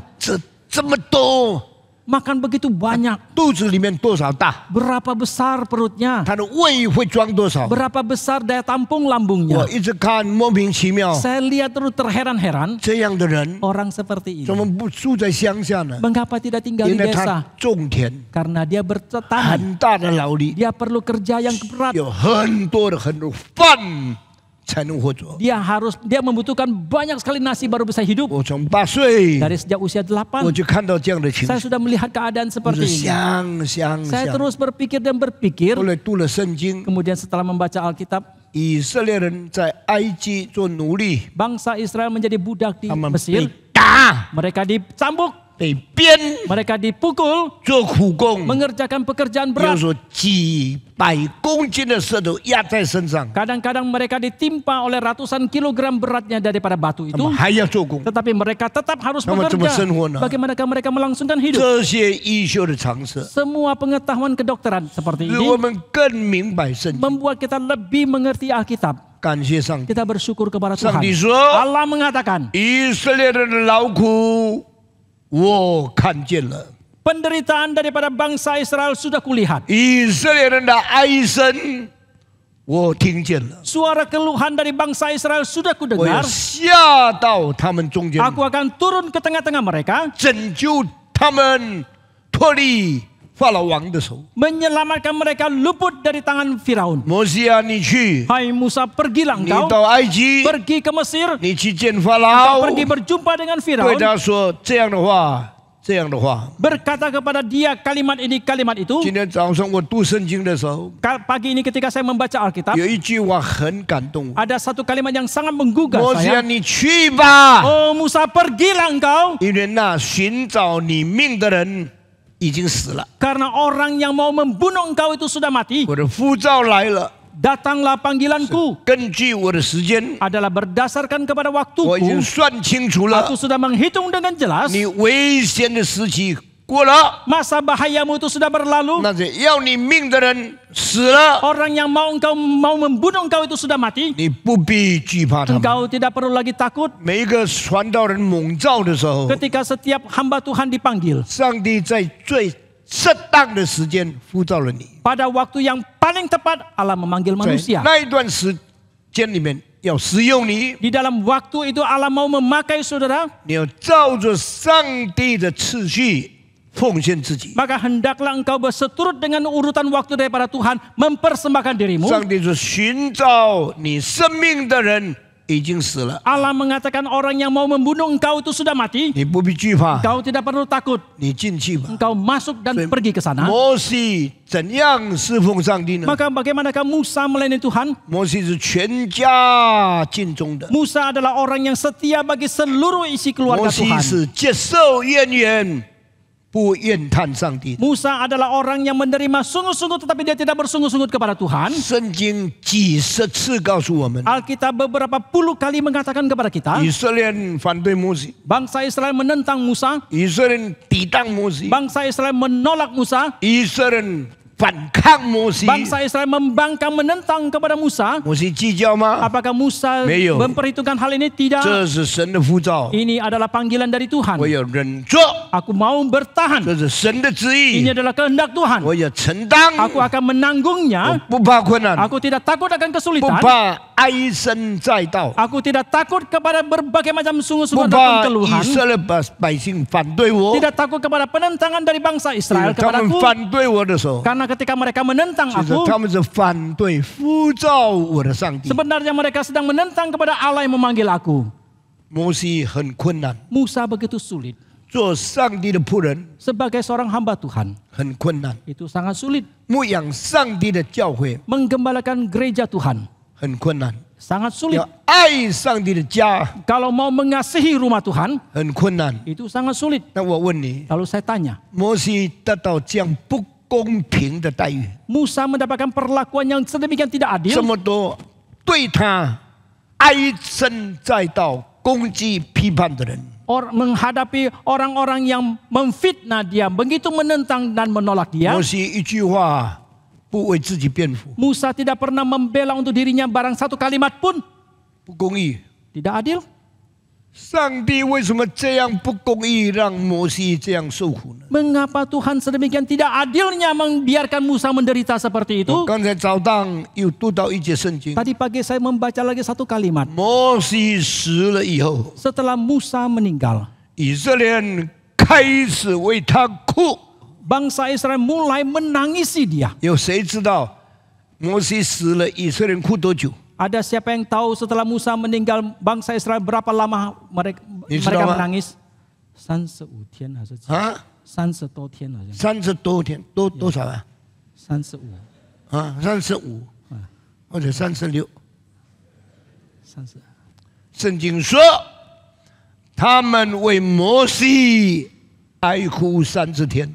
B: 这么多，
A: Makan begitu banyak.
B: 肚子里面多少大？
A: Berapa besar perutnya?
B: 他的胃会装多少？
A: Berapa besar daya tampung lambungnya?
B: 我一直看莫名其妙。
A: Saya lihat terus terheran-heran.
B: 这样的人
A: Orang seperti
B: 怎
A: ini.
B: 么不住在乡下呢？
A: Mengapa tidak tinggal
B: 因
A: di
B: 为他
A: desa?
B: 种田，
A: Karena dia bertani.
B: 很大的劳力，
A: Dia perlu kerja yang berat.
B: 有很多饭才能活着。
A: Dia membutuhkan banyak sekali nasi baru bisa hidup.
B: 我从8岁
A: Dari sejak usia 8,
B: 我就看到这样的情
A: saya
B: 形，
A: sudah melihat keadaan
B: 我
A: seperti
B: 就
A: ini.
B: 想。
A: Saya terus berpikir dan berpikir.
B: 后来读了圣经，
A: Kemudian setelah membaca Alkitab,
B: 以色列人在埃及做奴隶，
A: bangsa Israel menjadi budak di
B: 他们被
A: Mesir.
B: 打，
A: Mereka dicambuk,
B: 被鞭，
A: mereka dipukul,
B: 做苦工，
A: mengerjakan pekerjaan
B: 比如
A: berat.
B: 说几百公斤的石头压在身上，
A: Kadang-kadang mereka ditimpa oleh ratusan kilogram beratnya daripada batu
B: 他
A: itu.
B: 们还要做工。
A: Tetapi mereka tetap harus
B: 那么怎么
A: bekerja.
B: 生活呢？
A: Bagaimana mereka melangsungkan hidup?
B: 这些医学的常识，
A: Semua pengetahuan kedokteran seperti
B: 使我
A: ini
B: 们更明白圣经。
A: membuat kita lebih mengerti Alkitab.
B: 感谢上帝，
A: Kita bersyukur kepada
B: 上
A: Tuhan.
B: 帝说
A: Allah mengatakan,
B: 以色列人的劳苦我看见了，
A: penderitaan daripada bangsa Israel sudah kulihat.
B: 以色列人的哀声我听见了，
A: Suara keluhan dari bangsa Israel sudah
B: 我要
A: kudengar.
B: 下到他们中间，
A: Aku akan turun ke tengah-tengah mereka,
B: 拯救他们脱离法老王的手。
A: menyelamatkan mereka luput dari tangan Firaun.
B: 摩西啊，你去，
A: Hai Musa, pergilah
B: 你
A: engkau,
B: 到埃及，
A: pergi ke Mesir,
B: 你去见法老，
A: pergi berjumpa dengan
B: 对
A: Firaun,
B: 他说这样的话，这样的话。
A: berkata kepada dia kalimat ini, kalimat itu.
B: 今天早上我读圣经的时候，
A: Pagi ini ketika saya membaca Alkitab,
B: 有一句话很感动我。
A: ada satu kalimat yang sangat menggugah
B: 摩西啊，
A: saya.
B: 你去吧，
A: Oh Musa, pergilah engkau,
B: 因为那寻找你命的人已经死了。
A: karena orang yang mau membunuh engkau itu sudah mati.
B: 我的呼召来了，
A: Datanglah panggilanku,
B: 根据我的时间，
A: adalah berdasarkan kepada
B: 我已经
A: waktuku.
B: 算清楚了
A: Aku，sudah menghitung dengan jelas.
B: 你危险的时期过了，
A: Masa bahayamu itu sudah berlalu.
B: 那些要你命的人死了，
A: Orang yang mau membunuh engkau itu sudah mati.
B: 你不必惧怕他们。
A: Engkau tidak perlu lagi takut
B: 每一个传道人蒙召的时候，
A: ketika setiap hamba Tuhan dipanggil.
B: 上帝在最适当的时间呼召了你。
A: Pada waktu yang paling tepat Allah memanggil
B: 在
A: manusia.
B: 那一段时间里面，要使用你，
A: Di dalam waktu itu Allah mau memakai saudara.
B: 你要照着上帝的次序奉献自己。
A: Maka hendaklah engkau berseturut dengan urutan waktu daripada Tuhan, mempersembahkan dirimu.
B: 上帝说：“寻找你生命的人已经死了，
A: Allah mengatakan orang yang mau membunuh engkau itu sudah mati.
B: 你不必惧怕，
A: Engkau tidak perlu takut.
B: 你进去吧。
A: Engkau masuk dan
B: 所以
A: pergi ke sana.
B: 摩西怎样侍奉上帝呢？
A: Maka bagaimanakah Musa melayani Tuhan?
B: 摩西是全家尽忠的，
A: Musa adalah orang yang setia bagi seluruh isi keluarga
B: 摩西
A: Tuhan.
B: 是接受渊源，不怨叹上帝的。
A: Musa adalah orang yang menerima sungguh-sungguh tetapi dia tidak bersungguh-sungguh kepada Tuhan.
B: 圣经几十次告诉我们，
A: Alkitab beberapa puluh kali mengatakan kepada kita,
B: 以色列人反对摩西，
A: bangsa Israel menentang Musa,
B: 以色列人抵挡摩西，
A: bangsa Israel menolak Musa,
B: 以色列人反抗摩西。
A: bangsa Israel membangkang menentang kepada Musa.
B: 摩西计较吗？
A: Apakah Musa
B: Meyo.
A: memperhitungkan hal ini? Tidak.
B: 这是神的呼召，
A: Ini adalah panggilan dari Tuhan.
B: 我要忍着，
A: Aku mau bertahan.
B: 这是神的旨
A: Ini
B: 意，
A: adalah kehendak Tuhan.
B: 我要承担，
A: Aku akan menanggungnya.
B: 不怕困难，
A: Aku tidak takut akan
B: 不
A: kesulitan.
B: 怕哀声载道，
A: Aku tidak takut kepada berbagai macam
B: 不
A: sungguh-sungguh
B: 怕
A: ataupun keluhan.
B: 以色列百姓反对我，
A: Tidak takut kepada penentangan dari bangsa Israel
B: 他们
A: kepadaku.
B: 反对我的时候，
A: Karena ketika mereka menentang
B: 其实
A: aku,
B: 他们是反对呼召我的上帝。
A: sebenarnya mereka sedang menentang kepada Allah yang memanggil aku.
B: 摩西很困难，
A: Musa begitu sulit.
B: 做上帝的仆人
A: Sebagai seorang hamba Tuhan,
B: 很困难，
A: itu sangat sulit.
B: 牧养上帝的教会
A: Menggembalakan gereja Tuhan,
B: 很困难，
A: sangat sulit.
B: 要爱上帝的家
A: Kalau mau mengasihi rumah Tuhan,
B: 很困难。
A: itu sangat sulit.
B: 那我问你，
A: Lalu saya tanya,
B: 摩西得到这样不公平的待遇，
A: Musa mendapatkan perlakuan yang sedemikian tidak
B: 这
A: adil,
B: 么多对他哀声载道、攻击、批判的人，
A: menghadapi orang-orang yang memfitnah dia, begitu menentang dan menolak dia.
B: 摩西一句话不为自己辩护，
A: Musa tidak pernah membela untuk dirinya barang satu kalimat pun.
B: 不公义。
A: Tidak adil.
B: 上帝为什么这样不公义，让摩西这样受苦呢？
A: Mengapa Tuhan sedemikian tidak adilnya membiarkan Musa menderita seperti
B: 我
A: itu?
B: 刚才早上又读到一节圣经，
A: Tadi pagi saya membaca lagi satu kalimat.
B: 摩西死了以后，
A: Setelah Musa meninggal,
B: 以色列人开始为他哭。
A: bangsa Israel mulai menangisi dia.
B: 有谁知道摩西死了，以色列人哭多久？
A: Ada siapa yang tahu setelah Musa meninggal bangsa Israel berapa lama mereka menangis? 35天还是
B: 啊，
A: 30多天好像
B: 30多天，多少啊？
A: 35
B: 啊，35，或者36。
A: 30
B: 圣经说，他们为摩西哀哭30天。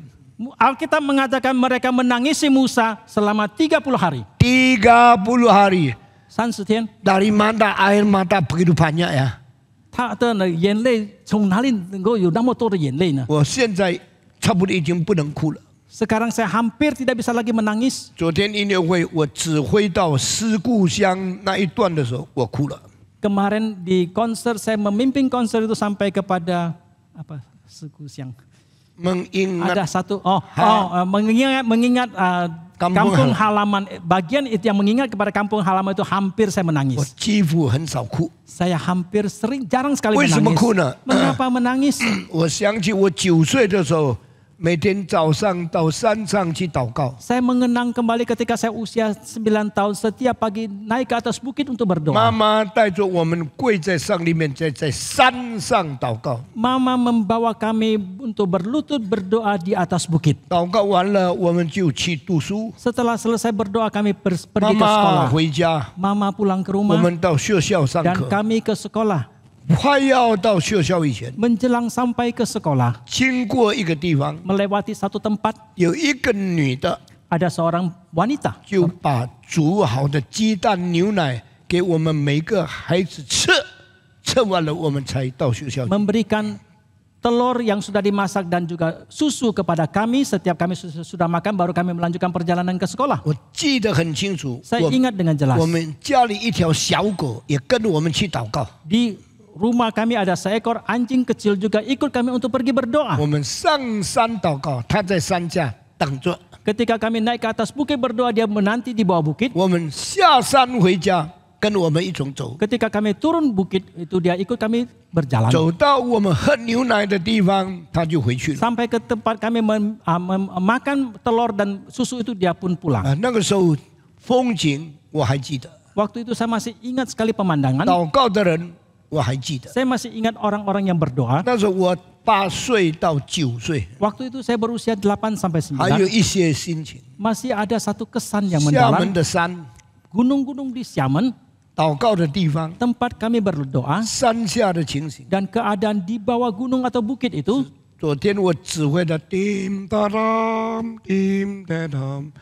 A: Alkitab mengatakan mereka menangisi Musa selama 30 hari.
B: 30 hari.
A: 30天，
B: Dari mana air mata begitu banyak ya?
A: 他的眼泪从哪里能够有那么多的眼泪呢？
B: 我现在差不多已经不能哭了。
A: Sekarang saya hampir tidak bisa lagi menangis.
B: 昨天音乐会我指挥到思故乡那一段的时候，我哭了。
A: Kemarin di konser saya memimpin konser itu sampai kepada apa? Suku Siang.
B: Mengingat
A: Ada satu mengingat kampung halaman, bagian itu yang mengingat kepada kampung halaman itu hampir saya
B: 我
A: menangis.
B: 几乎很少哭。
A: Saya hampir jarang sekali
B: 为什么
A: menangis.
B: 哭呢？
A: Mengapa menangis?
B: 我想起我9岁的时候，每天早上到山上去祷告。
A: Saya mengenang kembali ketika saya usia 9 tahun, setiap pagi naik ke atas bukit untuk
B: 妈
A: berdoa.
B: 妈带着我们跪在上里面，在山上祷告。
A: Mama membawa kami untuk berlutut berdoa di atas bukit.
B: 祷告完了，我们就去读书。
A: Setelah selesai berdoa kami
B: 妈
A: pergi ke
B: 妈
A: sekolah.
B: 回家，
A: Mama pulang ke
B: 我
A: rumah
B: 们到学校上
A: dan
B: 课。
A: kami ke sekolah.
B: 快要到学校以前，
A: Menjelang sampai ke sekolah,
B: 经过一个地方，
A: melewati satu tempat,
B: 有一个女的
A: ada seorang wanita
B: 就把煮好的鸡蛋、牛奶给我们每个孩子吃，吃完了我们才到学校。
A: memberikan telur yang sudah dimasak dan juga susu kepada kami. Setiap kami sudah makan, baru kami melanjutkan perjalanan ke sekolah.
B: 我记得很清楚，
A: Saya ingat dengan jelas.
B: 我们家里一条小狗也跟我们去祷告。
A: Di rumah kami ada seekor anjing kecil juga ikut kami untuk pergi berdoa.
B: 我们上山祷告，它在山下等着。
A: Ketika kami naik ke atas bukit berdoa, dia menanti di bawah bukit.
B: 我们下山回家，跟我们一同走，
A: Ketika kami turun bukit, itu dia ikut kami berjalan.
B: 走到我们喝牛奶的地方，它就回去了。
A: Sampai ke tempat kami makan telur dan susu itu dia pun pulang.
B: 那个时候风景我还记得，
A: Waktu itu saya masih ingat sekali pemandangan.
B: 祷告的人我还记得。
A: Saya masih ingat orang-orang yang berdoa.
B: 那时候我8岁到9岁，
A: Waktu itu saya berusia 8 sampai
B: 还有
A: 9.
B: 一些心情。
A: Masih ada satu kesan yang
B: 厦门
A: mendalam.
B: 的山，
A: Gunung-gunung di Xiamen,
B: 祷告的地方，
A: tempat kami berdoa.
B: 山下的情形。
A: Dan keadaan di bawah gunung atau bukit itu,
B: 昨天我指挥的叮当当叮当当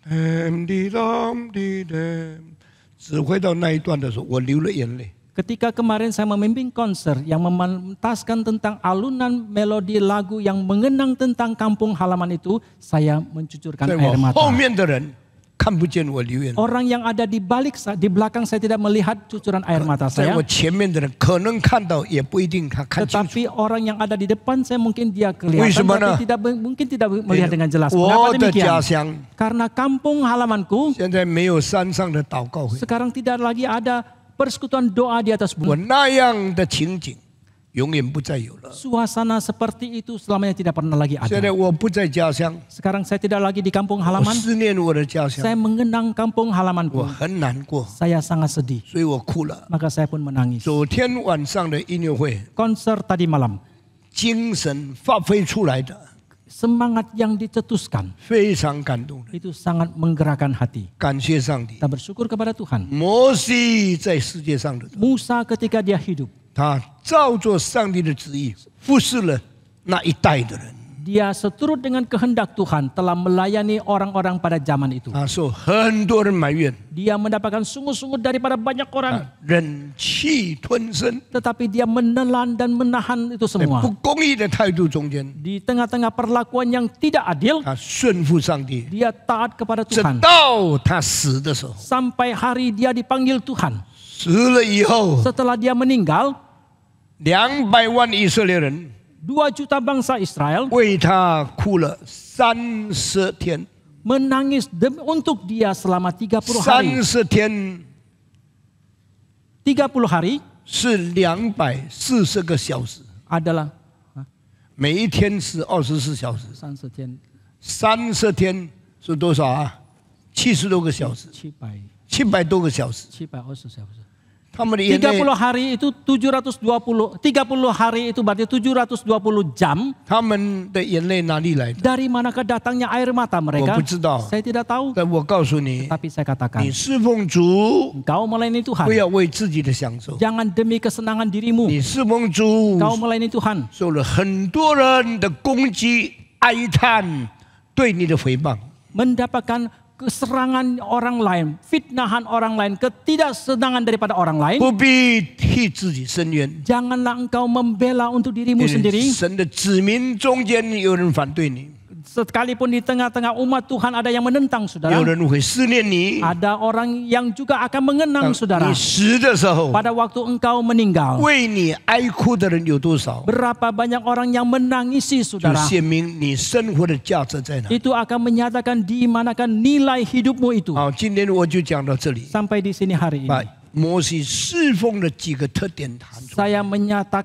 B: 叮滴当滴当，指挥到那一段的时候，我流了眼泪。
A: ketika kemarin saya memimpin konser yang mementaskan tentang alunan melodi lagu yang mengenang tentang kampung halaman itu, saya mencucurkan
B: 在
A: air
B: 我
A: mata.
B: 后面的人看不见我流眼泪，
A: Orang yang ada di belakang saya tidak melihat cucuran air mata
B: 在
A: saya.
B: 我前面的人可能看到，也不一定他看清楚。
A: Tetapi orang yang ada di depan saya mungkin dia
B: 为什
A: kelihatan,
B: 么呢？
A: tapi mungkin tidak melihat dengan jelas.
B: 我
A: Mengapa
B: 的家
A: demikian?
B: 乡
A: Karena kampung halamanku
B: 现在没有山上的祷告会，
A: sekarang tidak lagi ada persekutuan doa di atas
B: 我
A: bukit.
B: 那样的情景永远不再有了。
A: Suasana seperti itu selamanya tidak pernah lagi
B: 现在
A: ada.
B: 我不在家乡，
A: Sekarang saya tidak lagi di kampung
B: 我
A: halaman.
B: 思念我的家乡，
A: Saya mengenang kampung
B: 我
A: halamanku.
B: 很难过，
A: Saya sangat sedih.
B: 所以我哭了。
A: Maka saya pun menangis.
B: 昨天晚上的音乐会，
A: Konser tadi malam,
B: 精神发挥出来的，
A: semangat yang dicetuskan
B: 非常感动的。
A: itu sangat menggerakkan hati.
B: 感谢上帝，
A: Kita bersyukur kepada Tuhan.
B: 摩西在世界上的，
A: Musa ketika dia hidup,
B: 他照着上帝的旨意服侍了那一代的人。
A: dia seturut dengan kehendak Tuhan telah melayani orang-orang pada zaman itu.
B: 他受很多人埋怨，
A: Dia mendapatkan sungut-sungut daripada banyak orang,
B: 忍气吞声，
A: tetapi dia menelan dan menahan itu
B: 在
A: semua.
B: 不公义的态度中间，
A: Di tengah-tengah perlakuan yang tidak adil,
B: 他顺服上帝，
A: dia taat kepada
B: 直
A: Tuhan.
B: 到他死的时候，
A: Sampai hari dia dipanggil Tuhan.
B: 死了以后，
A: Setelah dia meninggal,
B: 200万以色列人
A: 2 juta bangsa Israel
B: 为他哭了30天。
A: menangis untuk dia selama 30 hari.
B: 30天
A: 30 hari
B: 是240个小时，
A: adalah
B: 每一天是24小时。
A: 30 天
B: 30天是多少啊？70多个小时，
A: 700
B: 700多个小时。
A: 720 小时.
B: 他们的眼
A: 30
B: 泪，
A: hari itu 720, 30 hari itu berarti 720 jam.
B: 他们的眼泪哪里来的？
A: Dari manakah datangnya air mata
B: 我
A: mereka?
B: 不知道。
A: Saya tidak tahu.
B: 但我告诉你，
A: Tapi saya katakan,
B: 你侍奉主，
A: engkau melayani Tuhan.
B: 不要为自己的享受。
A: Jangan demi kesenangan dirimu.
B: 你侍奉主，
A: Kau melayani Tuhan.
B: 受了很多人的攻击、哀叹，对你的诽谤。
A: Mendapatkan keserangan orang lain, fitnahan orang lain, ketidaksenangan daripada orang lain.
B: 不必替自己伸冤，
A: Janganlah engkau membela untuk dirimu
B: 因为
A: sendiri.
B: 神的子民中间有人反对你，
A: Sekalipun di tengah-tengah umat Tuhan ada yang menentang
B: 有
A: saudara.
B: 人会思念你。
A: Ada orang yang juga akan mengenang
B: 当
A: saudara.
B: 你死的时候，
A: Pada waktu engkau meninggal.
B: 为你哀哭的人有多少？
A: Berapa banyak orang yang menangisi
B: 就
A: saudara.
B: 显明你生活的价值在哪。
A: Itu akan menyatakan di manakan nilai hidupmu itu.
B: 好，今天我就讲到这里，
A: Sampai di sini hari
B: 把
A: ini.
B: 摩西侍奉的几个特点谈出来。
A: Saya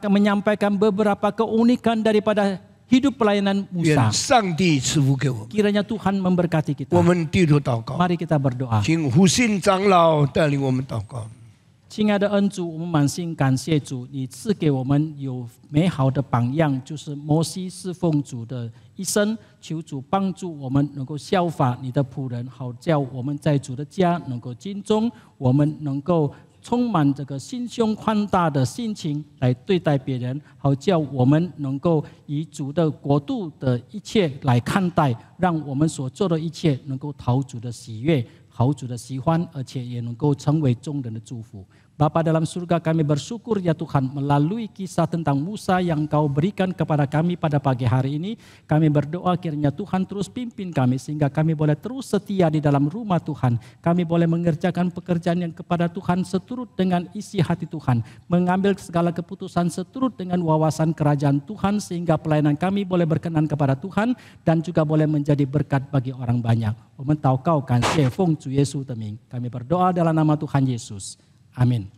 A: menyampaikan beberapa keunikan daripada hidup pelayanan
B: 愿
A: Musa.
B: 上帝赐福给我们。
A: Kiranya Tuhan memberkati
B: 我
A: kita.
B: 们低头祷告，
A: Mari kita berdoa.
B: 请胡信长老带领我们祷告。
A: 亲爱的恩主，我们满心感谢主，你赐给我们有美好的榜样，就是摩西侍奉主的一生。求主帮助我们能够效法你的仆人，好叫我们在主的家能够尽忠，我们能够充满这个心胸宽大的心情来对待别人，好叫我们能够以主的国度的一切来看待，让我们所做的一切能够讨主的喜悦。 好主的喜欢，而且也能够成为众人的祝福。Bapa dalam surga, kami bersyukur ya Tuhan melalui kisah tentang Musa yang Kau berikan kepada kami pada pagi hari ini. Kami berdoa kiranya Tuhan terus pimpin kami sehingga kami boleh terus setia di dalam rumah Tuhan. Kami boleh mengerjakan pekerjaan yang kepada Tuhan seturut dengan isi hati Tuhan. Mengambil segala keputusan seturut dengan wawasan kerajaan Tuhan sehingga pelayanan kami boleh berkenan kepada Tuhan dan juga boleh menjadi berkat bagi orang banyak. 我们祷告感谢奉主耶稣的名，kami berdoa dalam nama Tuhan Yesus. Amin.